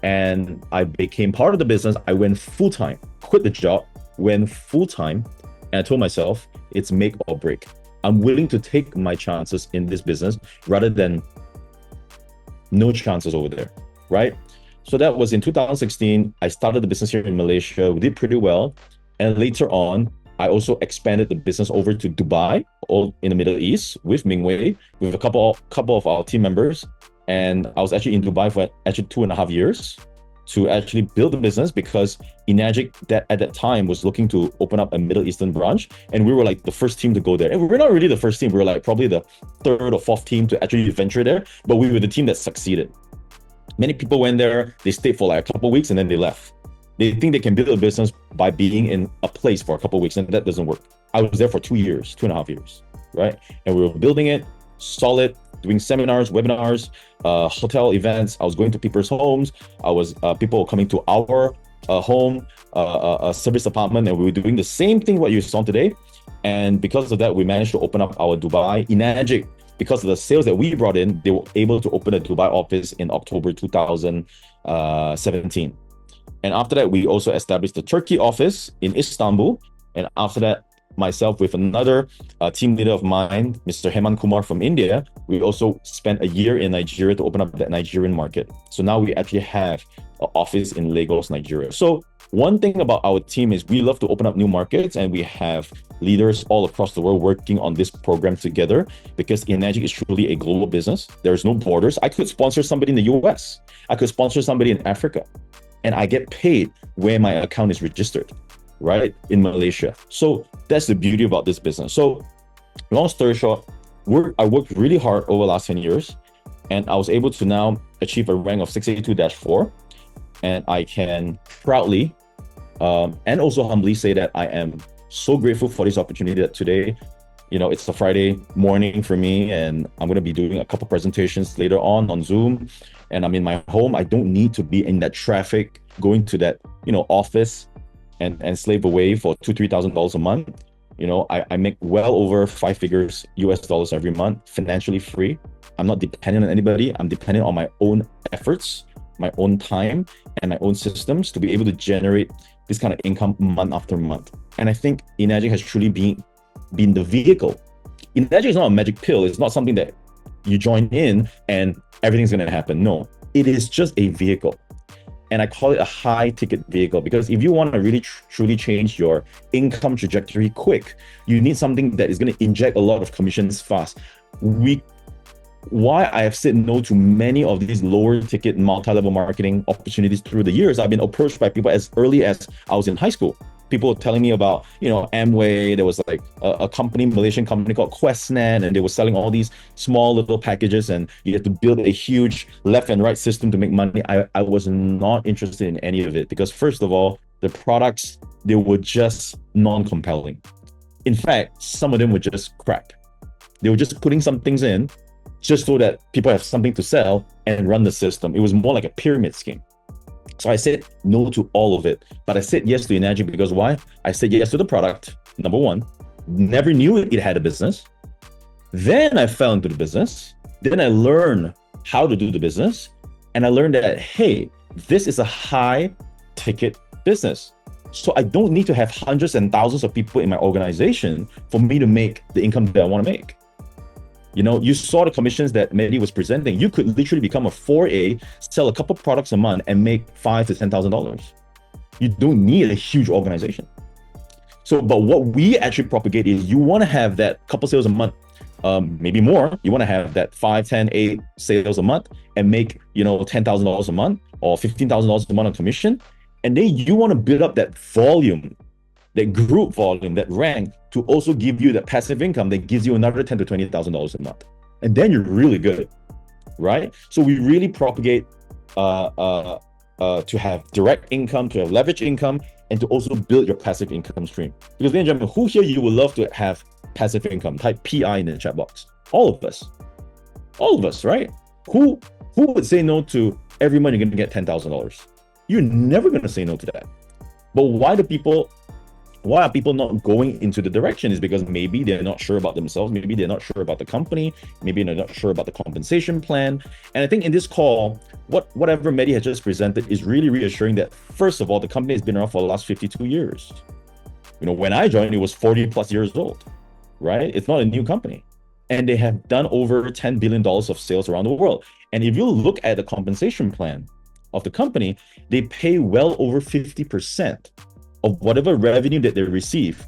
And I became part of the business. I went full-time, quit the job, went full-time, and I told myself, it's make or break. I'm willing to take my chances in this business rather than no chances over there, right? So that was in 2016. I started the business here in Malaysia. We did pretty well. And later on, I also expanded the business over to Dubai, all in the Middle East, with Mingwei, with a couple of our team members. And I was actually in Dubai for actually 2.5 years to actually build the business, because Enagic at that time was looking to open up a Middle Eastern branch. And we were like the first team to go there. And we're not really the first team. We were like probably the third or fourth team to actually venture there. But we were the team that succeeded. Many people went there, they stayed for like a couple of weeks, and then they left. They think they can build a business by being in a place for a couple of weeks, and that doesn't work. I was there for 2 years, 2.5 years, right? And we were building it solid, doing seminars, webinars, hotel events. I was going to people's homes. People coming to our home, service apartment, and we were doing the same thing what you saw today. And because of that, we managed to open up our Dubai Enagic. Because of the sales that we brought in, they were able to open a Dubai office in October 2017. And after that, we also established the Turkey office in Istanbul. And after that, myself with another team leader of mine, Mr. Heman Kumar from India, we also spent a year in Nigeria to open up that Nigerian market. So now we actually have an office in Lagos, Nigeria. So one thing about our team is we love to open up new markets, and we have leaders all across the world working on this program together, because Enagic is truly a global business. There's no borders. I could sponsor somebody in the US. I could sponsor somebody in Africa, and I get paid where my account is registered, right? In Malaysia. So that's the beauty about this business. So long story short, I worked really hard over the last 10 years, and I was able to now achieve a rank of 682-4. And I can proudly and also humbly say that I am so grateful for this opportunity that today, it's a Friday morning for me, and I'm going to be doing a couple presentations later on Zoom, and I'm in my home. I don't need to be in that traffic, going to that, office and slave away for $2,000-$3,000 a month. I make well over 5 figures US dollars every month, financially free. I'm not dependent on anybody. I'm dependent on my own efforts, my own time, and my own systems to be able to generate this kind of income month after month. And I think Enagic has truly been the vehicle. Enagic is not a magic pill. It's not something that you join in and everything's going to happen. No, it is just a vehicle. And I call it a high ticket vehicle, because if you want to really truly change your income trajectory quick, you need something that is going to inject a lot of commissions fast. Why I have said no to many of these lower ticket multi-level marketing opportunities through the years, I've been approached by people as early as I was in high school. People were telling me about, Amway. There was like a Malaysian company called QuestNet, and they were selling all these small little packages, and you had to build a huge left and right system to make money. I was not interested in any of it, because first of all, the products, they were just non-compelling. In fact, some of them were just crap. They were just putting some things in just so that people have something to sell and run the system. It was more like a pyramid scheme. So I said no to all of it, but I said yes to Enagic because why? I said yes to the product, number one. Never knew it had a business. Then I fell into the business. Then I learned how to do the business. And I learned that, hey, this is a high ticket business. So I don't need to have hundreds and thousands of people in my organization for me to make the income that I want to make. You saw the commissions that Mehdi was presenting. You could literally become a 4A, sell a couple products a month, and make $5,000 to $10,000. You don't need a huge organization. So, but what we actually propagate is you want to have that couple sales a month, maybe more. You want to have that 5, 10, 8 sales a month and make, $10,000 a month or $15,000 a month on commission. And then you want to build up that volume, that group volume, that rank, to also give you that passive income that gives you another $10,000 to $20,000 a month. And then you're really good, right? So we really propagate to have direct income, to have leverage income, and to also build your passive income stream. Because ladies and gentlemen, who here you would love to have passive income? Type PI in the chat box. All of us, right? Who would say no to every month you're going to get $10,000? You're never going to say no to that. But why are people not going into the direction? Is because maybe they're not sure about themselves, maybe they're not sure about the company, maybe they're not sure about the compensation plan. And I think in this call, whatever Mehdi has just presented is really reassuring that, first of all, the company has been around for the last 52 years. When I joined, it was 40 plus years old, right? It's not a new company. And they have done over $10 billion of sales around the world. And if you look at the compensation plan of the company, they pay well over 50% of whatever revenue that they receive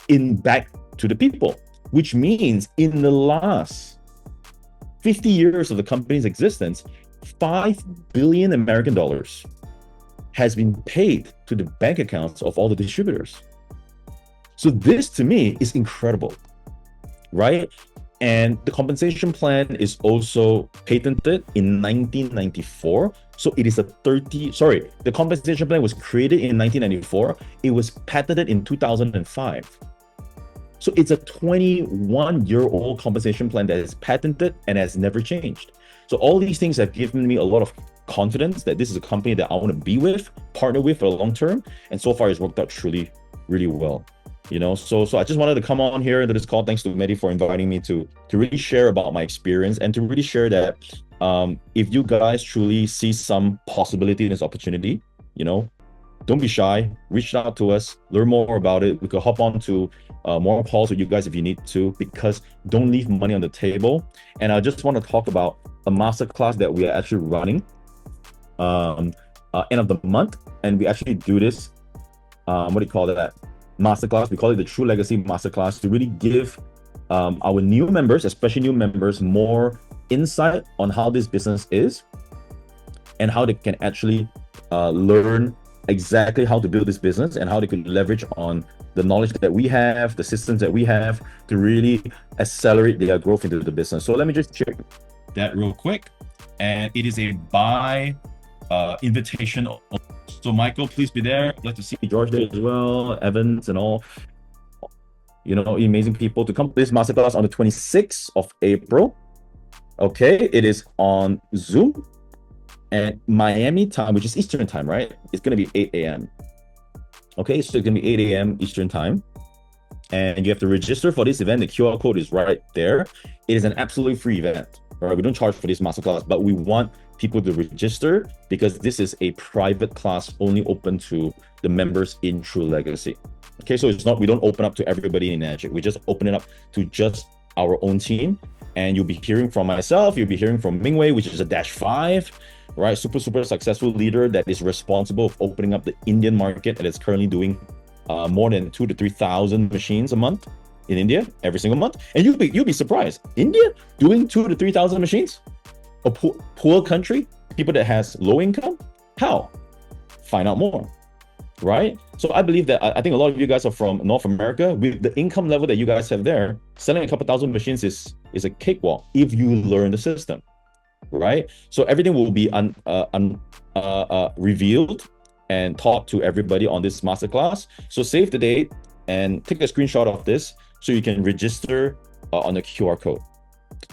back to the people, which means in the last 50 years of the company's existence, $5 billion American dollars has been paid to the bank accounts of all the distributors. So this to me is incredible, right? And the compensation plan is also patented in 1994. So it is the compensation plan was created in 1994. It was patented in 2005. So it's a 21-year-old compensation plan that is patented and has never changed. So all these things have given me a lot of confidence that this is a company that I want to be with, partner with for the long term. And so far it's worked out truly, really well. So I just wanted to come on here into this call. Thanks to Mehdi for inviting me to really share about my experience and to really share that if you guys truly see some possibility in this opportunity, don't be shy. Reach out to us, learn more about it. We could hop on to more calls with you guys if you need to, because don't leave money on the table. And I just want to talk about a masterclass that we are actually running end of the month. And we actually do this, what do you call that? Masterclass. We call it the True Legacy Masterclass, to really give our new members, especially new members, more insight on how this business is and how they can actually learn exactly how to build this business and how they could leverage on the knowledge that we have, the systems that we have, to really accelerate their growth into the business. So let me just check that real quick. And it is a buy invitation. So Michael, please be there. I'd like to see George there as well, Evans and all, amazing people to come to this masterclass on the 26th of April. Okay, it is on Zoom and Miami time, which is Eastern time, right? It's going to be 8 a.m. Okay, so it's going to be 8 a.m. Eastern time. And you have to register for this event. The QR code is right there. It is an absolutely free event. All right, we don't charge for this masterclass, but we want people to register because this is a private class only open to the members in True Legacy. Okay, so we don't open up to everybody in Magic. We just open it up to just our own team. And you'll be hearing from myself, you'll be hearing from Mingwei, which is a -5, right? Super successful leader that is responsible for opening up the Indian market and is currently doing more than 2,000 to 3,000 machines a month in India, every single month. And you'll be surprised. India doing 2,000 to 3,000 machines? A poor country, people that has low income? How? Find out more, right? So I believe that I think a lot of you guys are from North America. With the income level that you guys have there, selling a couple thousand machines is a cakewalk if you learn the system, right? So everything will be revealed and taught to everybody on this masterclass. So save the date and take a screenshot of this so you can register on the QR code.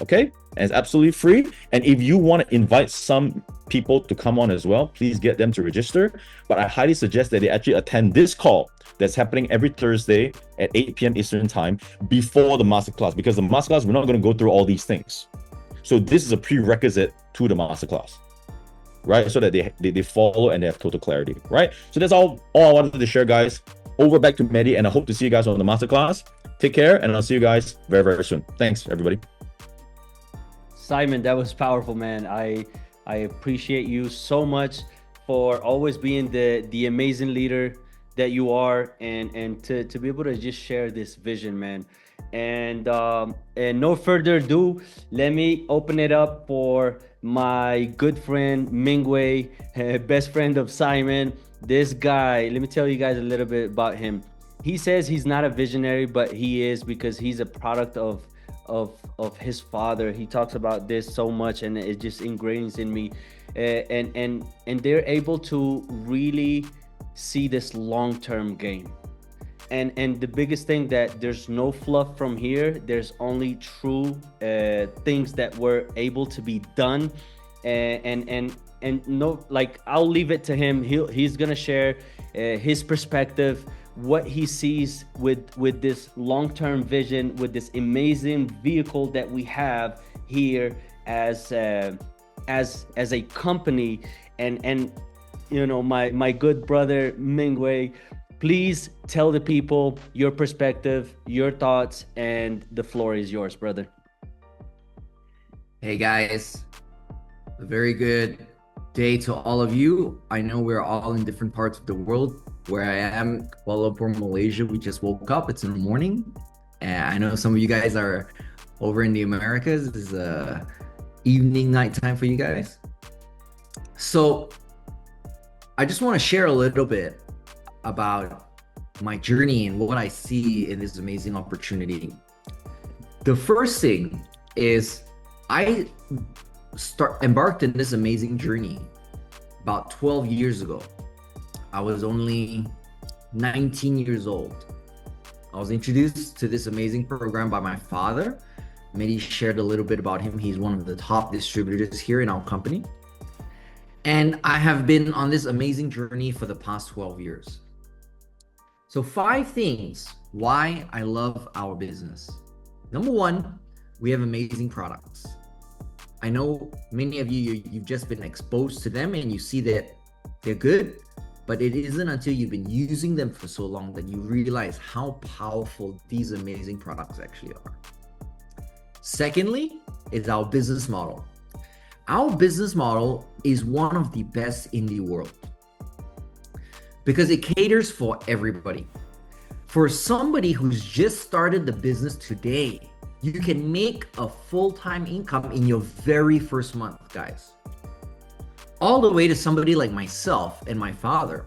Okay, and it's absolutely free. And if you want to invite some people to come on as well, please get them to register. But I highly suggest that they actually attend this call that's happening every Thursday at 8 p.m. Eastern time before the masterclass, because the masterclass, we're not going to go through all these things. So this is a prerequisite to the masterclass, right? So that they follow and they have total clarity, right? So that's all I wanted to share, guys. Over back to Mehdi, and I hope to see you guys on the masterclass. Take care, and I'll see you guys very, very soon. Thanks, everybody. Simon, that was powerful, man. I appreciate you so much for always being the amazing leader that you are, and to be able to just share this vision, man. And no further ado, let me open it up for my good friend Mingwei, best friend of Simon. This guy, let me tell you guys a little bit about him. He says he's not a visionary, but he is, because he's a product of his father. He talks about this so much, and it just ingrains in me. And they're able to really see this long-term game. And the biggest thing, that there's no fluff from here. There's only true things that were able to be done. And no, like, I'll leave it to him. He's gonna share his perspective, what he sees with this long-term vision, with this amazing vehicle that we have here as a company. And my good brother Mingwei, please tell the people your perspective, your thoughts, and the floor is yours, brother. Hey guys, a very good day to all of you. I know we're all in different parts of the world. Where I am, Kuala Lumpur, Malaysia, we just woke up. It's in the morning. And I know some of you guys are over in the Americas. This is evening, nighttime for you guys. So I just want to share a little bit about my journey and what I see in this amazing opportunity. The first thing is I embarked in this amazing journey about 12 years ago. I was only 19 years old. I was introduced to this amazing program by my father. Mehdi shared a little bit about him. He's one of the top distributors here in our company. And I have been on this amazing journey for the past 12 years. So 5 things why I love our business. Number 1, we have amazing products. I know many of you've just been exposed to them and you see that they're good, but it isn't until you've been using them for so long that you realize how powerful these amazing products actually are. Secondly, is our business model. Our business model is one of the best in the world because it caters for everybody. For somebody who's just started the business today, you can make a full-time income in your very first month, guys. All the way to somebody like myself and my father,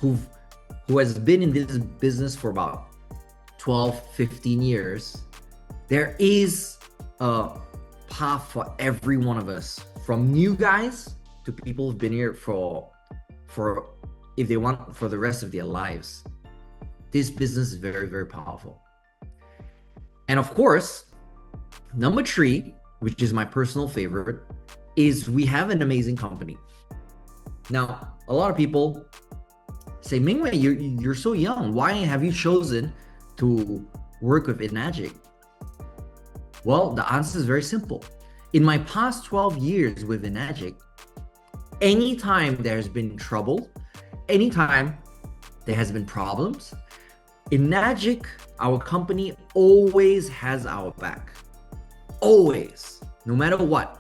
who has been in this business for about 12, 15 years. There is a path for every one of us, from new guys to people who've been here for if they want, for the rest of their lives. This business is very, very powerful. And of course, number 3, which is my personal favorite, is we have an amazing company. Now, a lot of people say, Mingwei, you're so young. Why have you chosen to work with Enagic? Well, the answer is very simple. In my past 12 years with Enagic, anytime there's been trouble, anytime there has been problems, Enagic, our company, always has our back. Always, no matter what.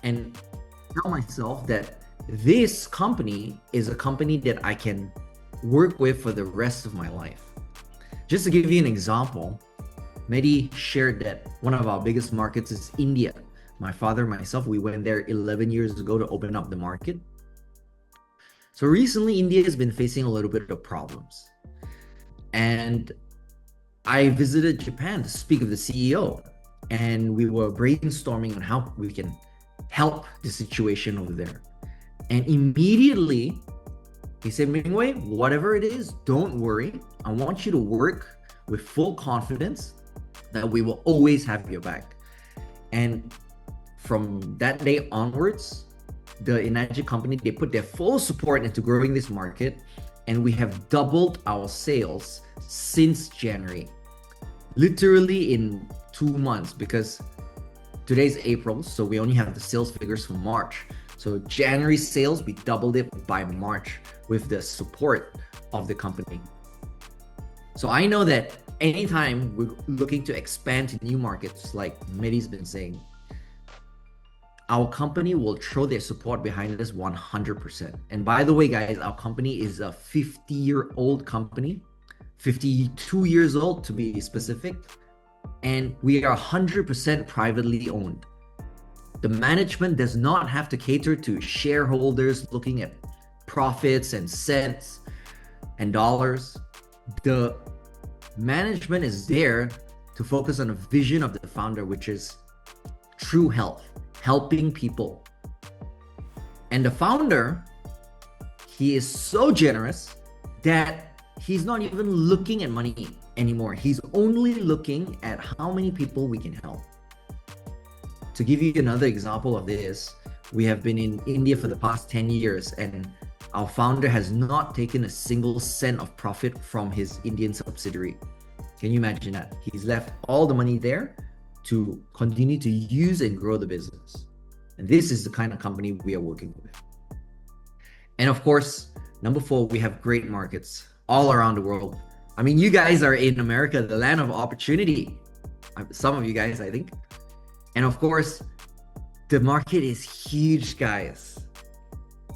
And I tell myself that this company is a company that I can work with for the rest of my life. Just to give you an example, Mehdi shared that one of our biggest markets is India. My father and myself, we went there 11 years ago to open up the market. So recently, India has been facing a little bit of problems. And I visited Japan to speak with the CEO, and we were brainstorming on how we can help the situation over there. And immediately, he said, Mingwei, whatever it is, don't worry. I want you to work with full confidence that we will always have your back. And from that day onwards, the Enagic company, they put their full support into growing this market, and we have doubled our sales since January. Literally in 2 months, because today's April, so we only have the sales figures from March. So January sales, we doubled it by March with the support of the company. So I know that anytime we're looking to expand to new markets, like Mehdi's been saying, our company will throw their support behind us 100%. And by the way, guys, our company is a 50-year-old company, 52 years old to be specific, and we are 100% privately owned. The management does not have to cater to shareholders looking at profits and cents and dollars. The management is there to focus on a vision of the founder, which is true health, helping people. And the founder, he is so generous that he's not even looking at money anymore. He's only looking at how many people we can help. To give you another example of this, we have been in India for the past 10 years, and our founder has not taken a single cent of profit from his Indian subsidiary. Can you imagine that? He's left all the money there to continue to use and grow the business. And this is the kind of company we are working with. And of course, number 4, we have great markets all around the world. I mean, you guys are in America, the land of opportunity. Some of you guys, I think. And of course, the market is huge, guys.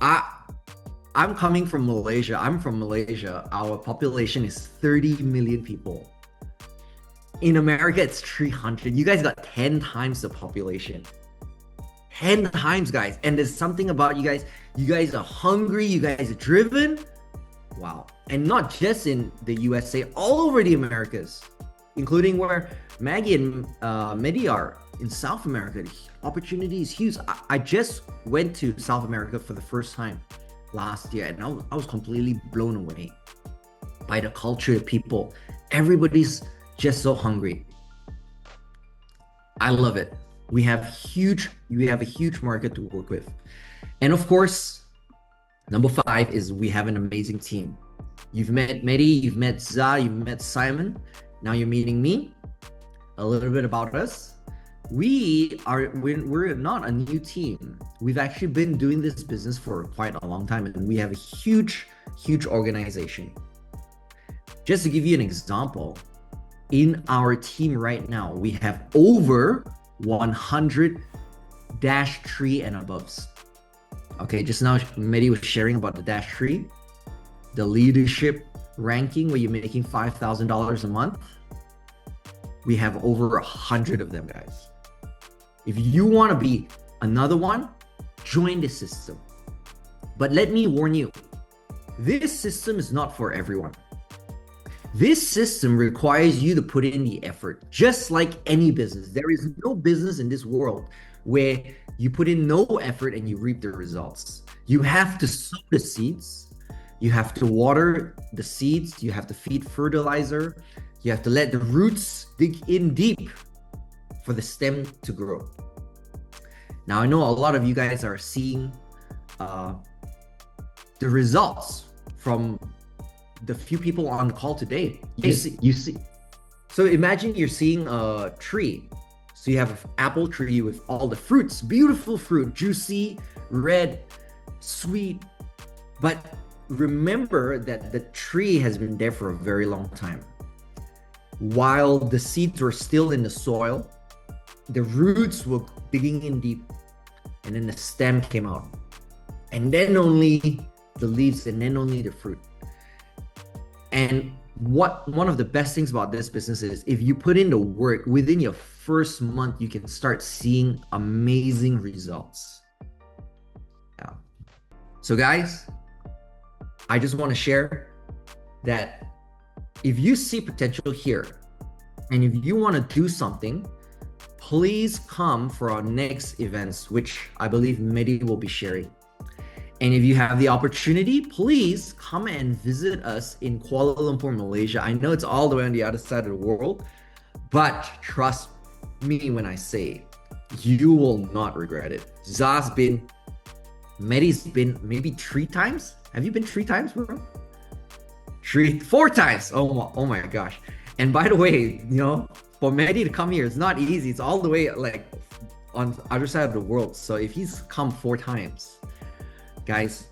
I'm coming from Malaysia. I'm from Malaysia. Our population is 30 million people. In America, it's 300. You guys got 10 times the population. 10 times, guys. And there's something about you guys. You guys are hungry. You guys are driven. Wow. And not just in the USA, all over the Americas, including where Maggie and Mehdi are in South America. The opportunity is huge. I just went to South America for the first time last year, and I was completely blown away by the culture of people. Everybody's just so hungry. I love it. We have a huge market to work with. And of course, number 5 is we have an amazing team. You've met Mehdi, you've met Za, you've met Simon. Now you're meeting me. A little bit about us. we're not a new team. We've actually been doing this business for quite a long time, and we have a huge organization. Just to give you an example, in our team right now, we have over 100 dash 3 and aboves. Okay, just now Mehdi was sharing about the dash 3, the leadership ranking where you're making $5,000 a month. We have over 100 of them, guys. If you want to be another one, join the system. But let me warn you, this system is not for everyone. This system requires you to put in the effort, just like any business. There is no business in this world where you put in no effort and you reap the results. You have to sow the seeds, you have to water the seeds, you have to feed fertilizer, you have to let the roots dig in deep for the stem to grow. Now, I know a lot of you guys are seeing the results from the few people on the call today. You see. So imagine you're seeing a tree. So you have an apple tree with all the fruits, beautiful fruit, juicy, red, sweet. But remember that the tree has been there for a very long time. While the seeds were still in the soil, the roots were digging in deep, and then the stem came out. And then only the leaves, and then only the fruit. And one of the best things about this business is if you put in the work, within your first month, you can start seeing amazing results. Yeah. So guys, I just want to share that if you see potential here, and if you want to do something, please come for our next events, which I believe Mehdi will be sharing. And if you have the opportunity, please come and visit us in Kuala Lumpur, Malaysia. I know it's all the way on the other side of the world, but trust me when I say you will not regret it. Mehdi's been maybe 3 times. Have you been 3 times, bro? 4 times. Oh my gosh. And by the way, for Mehdi to come here, it's not easy. It's all the way like on the other side of the world. So if he's come 4 times, guys,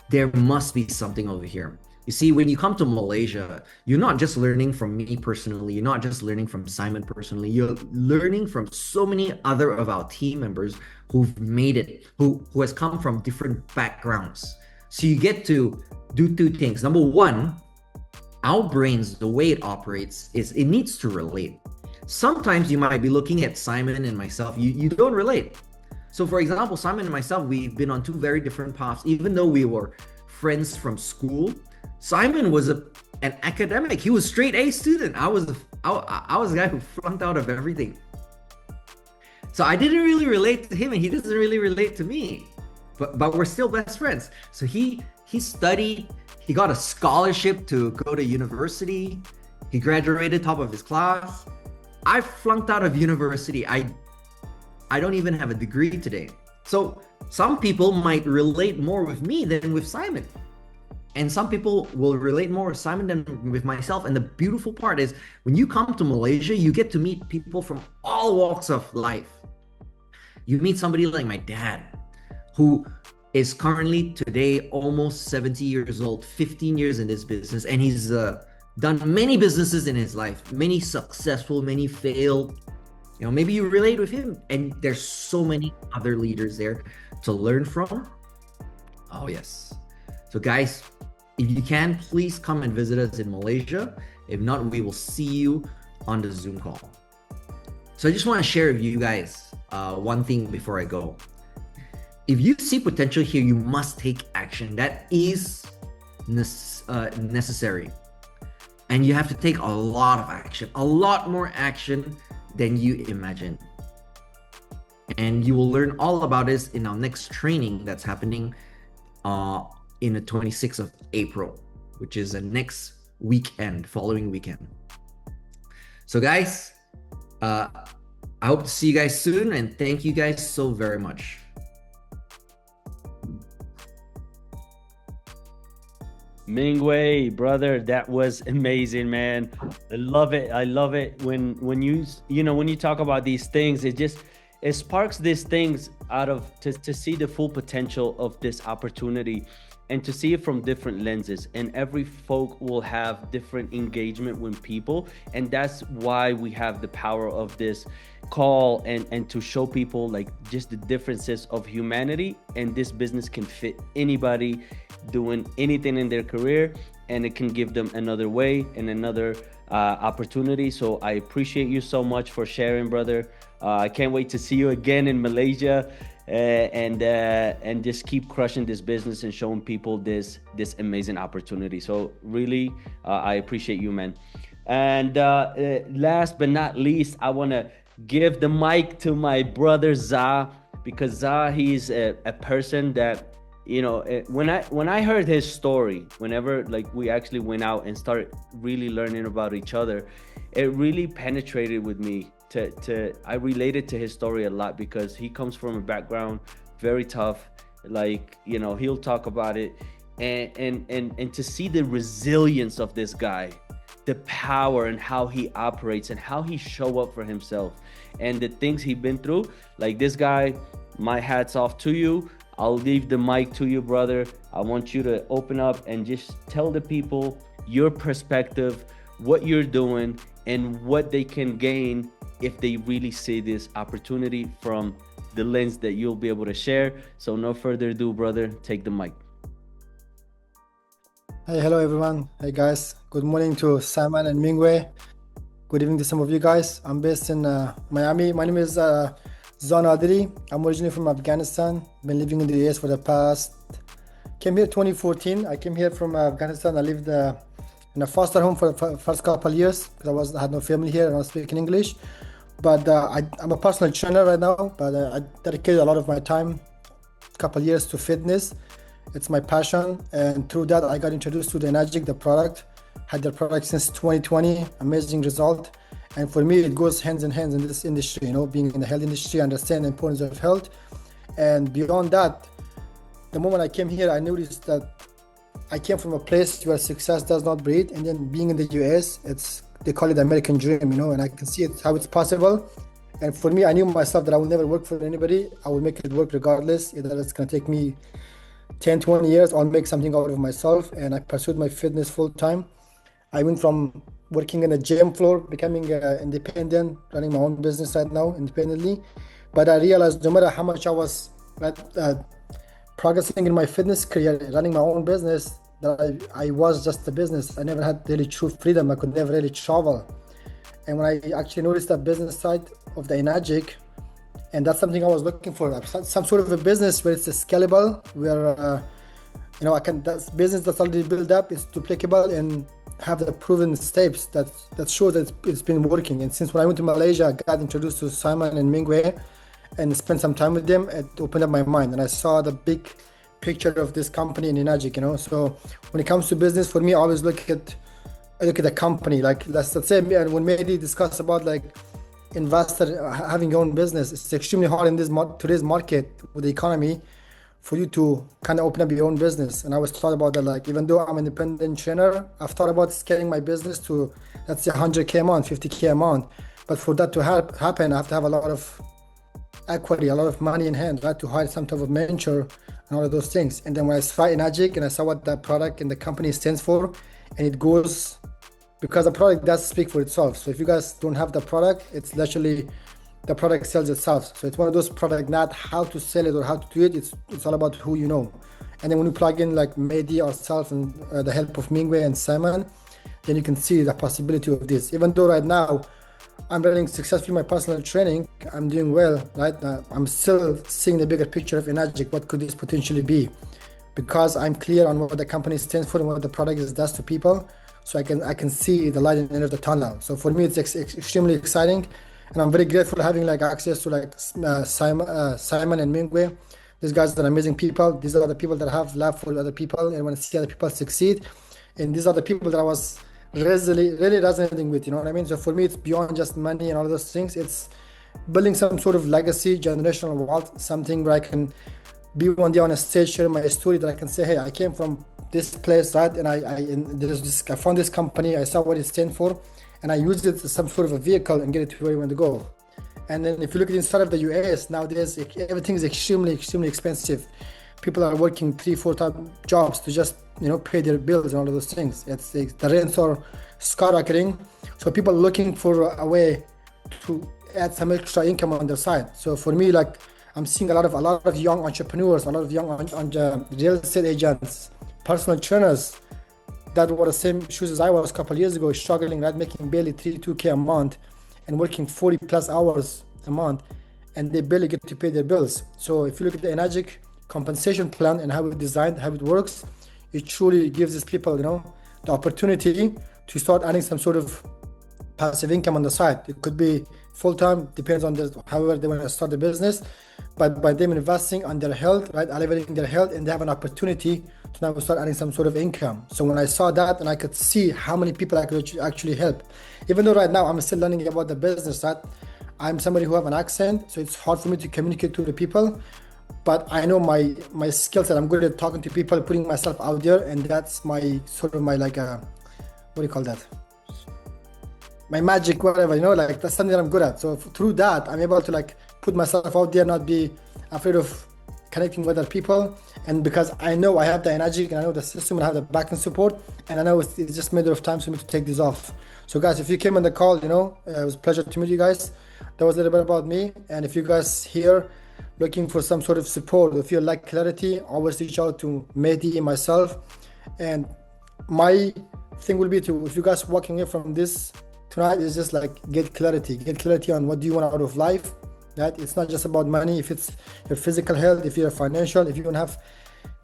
there must be something over here. You see, when you come to Malaysia, you're not just learning from me personally. You're not just learning from Simon personally. You're learning from so many other of our team members who've made it, who has come from different backgrounds. So you get to do 2 things. Number 1, our brains, the way it operates is it needs to relate. Sometimes you might be looking at Simon and myself, you don't relate. So for example, Simon and myself, we've been on 2 very different paths. Even though we were friends from school, Simon was an academic. He was straight A student. I was a guy who flunked out of everything. So I didn't really relate to him, and he doesn't really relate to me. But we're still best friends. So he studied, he got a scholarship to go to university. He graduated top of his class. I flunked out of university. I don't even have a degree today. So some people might relate more with me than with Simon. And some people will relate more with Simon than with myself. And the beautiful part is when you come to Malaysia, you get to meet people from all walks of life. You meet somebody like my dad, who is currently today almost 70 years old, 15 years in this business. And he's done many businesses in his life, many successful, many failed. Maybe you relate with him, and there's so many other leaders there to learn from. Oh, yes. So guys, if you can, please come and visit us in Malaysia. If not, we will see you on the Zoom call. So I just want to share with you guys one thing before I go. If you see potential here, you must take action. That is necessary. And you have to take a lot of action, a lot more action than you imagine. And you will learn all about this in our next training that's happening in the 26th of April, which is the next following weekend. So guys, I hope to see you guys soon, and thank you guys so very much. Mingwei, brother, that was amazing, man. I love it. I love it when you talk about these things, it sparks these things out of to see the full potential of this opportunity and to see it from different lenses. And every folk will have different engagement with people, and that's why we have the power of this call and to show people like just the differences of humanity, and this business can fit anybody doing anything in their career, and it can give them another way and another opportunity. So I appreciate you so much for sharing, brother. I can't wait to see you again in Malaysia, and just keep crushing this business and showing people this amazing opportunity. So really, I appreciate you, man. And last but not least, I want to give the mic to my brother Za, because Za, he's a person that, when I heard his story, whenever like we actually went out and started really learning about each other, it really penetrated with me. I related to his story a lot, because he comes from a background very tough, like, he'll talk about it, and to see the resilience of this guy, the power and how he operates and how he show up for himself and the things he's been through. Like, this guy, my hat's off to you. I'll leave the mic to you, brother. I want you to open up and just tell the people your perspective, what you're doing, and what they can gain if they really see this opportunity from the lens that you'll be able to share. So no further ado, brother, take the mic. Hey, hello everyone. Hey guys, good morning to Simon and Mingwei. Good evening to some of you guys. I'm based in Miami. My name is Zan Adiri. I'm originally from Afghanistan. Been living in the US for the past, came here 2014. I came here from Afghanistan. I lived in a foster home for the first couple of years because I had no family here and I was speaking English. But I'm a personal trainer right now, but I dedicated a lot of my time, couple of years, to fitness. It's my passion, and through that I got introduced to the Enagic, the product. Had the product since 2020, amazing result. And for me, it goes hands in hand in this industry, being in the health industry, understand the importance of health. And beyond that, the moment I came here, I noticed that I came from a place where success does not breed, and then being in the US, they call it the American dream, and I can see how it's possible. And for me, I knew myself that I will never work for anybody. I will make it work regardless. Either it's going to take me 10, 20 years, I'll make something out of myself. And I pursued my fitness full time. I went from working in a gym floor, becoming independent, running my own business right now independently. But I realized no matter how much I was progressing in my fitness career, running my own business, that I was just a business. I never had really true freedom. I could never really travel. And when I actually noticed that business side of the Enagic, and that's something I was looking for, some sort of a business where it's scalable, where that business that's already built up is duplicable and have the proven steps that show that it's been working. And since when I went to Malaysia, I got introduced to Simon and Mingwei and spent some time with them. It opened up my mind, and I saw the big picture of this company in Enagic. So when it comes to business, for me, I always look at the company. Like let's say when Mehdi discussed about like investor having your own business, it's extremely hard in this today's market with the economy for you to kind of open up your own business. And I always thought about that, like even though I'm an independent trainer, I've thought about scaling my business to, let's say, 100K a month, 50K a month. But for that to happen, I have to have a lot of equity, a lot of money in hand. I had to hire some type of mentor and all of those things. And then when I saw Enagic and I saw what that product and the company stands for, and it goes, because the product does speak for itself. So if you guys don't have the product, it's literally, the product sells itself. So it's one of those products, not how to sell it or how to do it. It's all about who you know. And then when you plug in like Mehdi, ourselves, and the help of Mingwei and Simon, then you can see the possibility of this. Even though right now I'm running successfully my personal training, I'm doing well, right? I'm still seeing the bigger picture of Enagic. What could this potentially be? Because I'm clear on what the company stands for and what the product does to people. So I can see the light at the end of the tunnel. So for me, it's extremely exciting. And I'm very grateful having like access to like Simon and Mingwei. These guys are amazing people. These are the people that have love for other people and want to see other people succeed. And these are the people that I was really resonating with, you know what I mean? So for me, it's beyond just money and all those things. It's building some sort of legacy, generational wealth, something where I can be one day on a stage, share my story, that I can say, hey, I came from this place, right? And I found this company, I saw what it stands for, and I used it as some sort of a vehicle and get it to where you want to go. And then if you look at inside of the US nowadays, everything is extremely expensive. People are working 3-4 time jobs to just pay their bills and all of those things. The rents are skyrocketing, so people are looking for a way to add some extra income on their side. So for me, like, I'm seeing a lot of young entrepreneurs, a lot of young real estate agents, personal trainers that were the same shoes as I was a couple of years ago, struggling, right, making barely 2K a month and working 40 plus hours a month, and they barely get to pay their bills. So if you look at the Enagic compensation plan and how it's designed, how it works, it truly gives these people, the opportunity to start earning some sort of passive income on the side. It could be full-time, depends on however they want to start the business, but by them investing on their health, right, elevating their health, and they have an opportunity to now start earning some sort of income. So when I saw that, and I could see how many people I could actually help, even though right now I'm still learning about the business, right? I'm somebody who have an accent, so it's hard for me to communicate to the people, but I know my skill set. I'm good at talking to people, putting myself out there, and that's my sort of my what do you call that? My magic, whatever, like that's something that I'm good at. So through that, I'm able to put myself out there, not be afraid of connecting with other people. And because I know I have the energy and I know the system and I have the back and support, and I know it's just a matter of time for me to take this off. So guys, if you came on the call, it was a pleasure to meet you guys. That was a little bit about me. And if you guys here looking for some sort of support, if you like clarity, always reach out to Mehdi and myself. And my thing will be if you guys walking away from this tonight, is just get clarity on what do you want out of life. Right? It's not just about money. If it's your physical health, if you're financial, if you want to have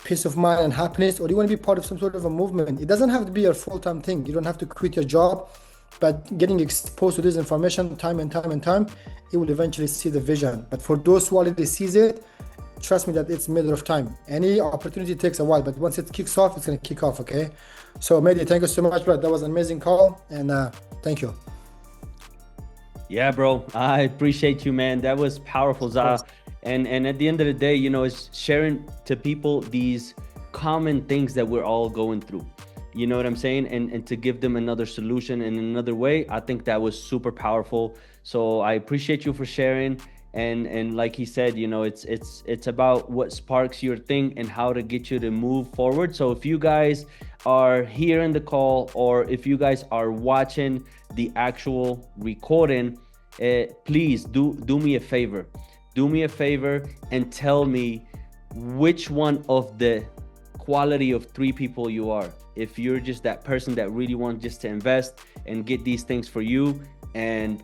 peace of mind and happiness, or you want to be part of some sort of a movement, it doesn't have to be your full-time thing. You don't have to quit your job, but getting exposed to this information time and time, it will eventually see the vision. But for those who already sees it, trust me that it's a matter of time. Any opportunity takes a while, but once it kicks off, it's going to kick off, okay? So Mehdi, thank you so much, bro. That was an amazing call, and thank you. Yeah, bro, I appreciate you, man. That was powerful, Zah. And at the end of the day, it's sharing to people these common things that we're all going through. You know what I'm saying? And to give them another solution in another way. I think that was super powerful. So I appreciate you for sharing. And like he said, it's about what sparks your thing and how to get you to move forward. So if you guys are here in the call, or if you guys are watching the actual recording, please do me a favor. Do me a favor and tell me which one of the quality of 3 people you are. If you're just that person that really wants just to invest and get these things for you and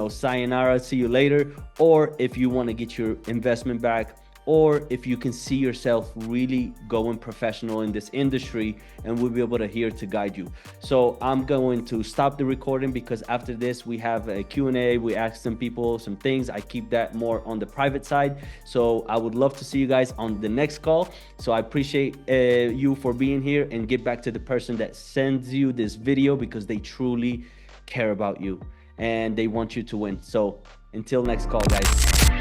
sayonara, see you later, or if you want to get your investment back, or if you can see yourself really going professional in this industry, and we'll be able to here to guide you. So I'm going to stop the recording, because after this we have a Q&A. We ask some people some things. I keep that more on the private side. So I would love to see you guys on the next call. So I appreciate you for being here, and get back to the person that sends you this video, because they truly care about you and they want you to win. So until next call, guys.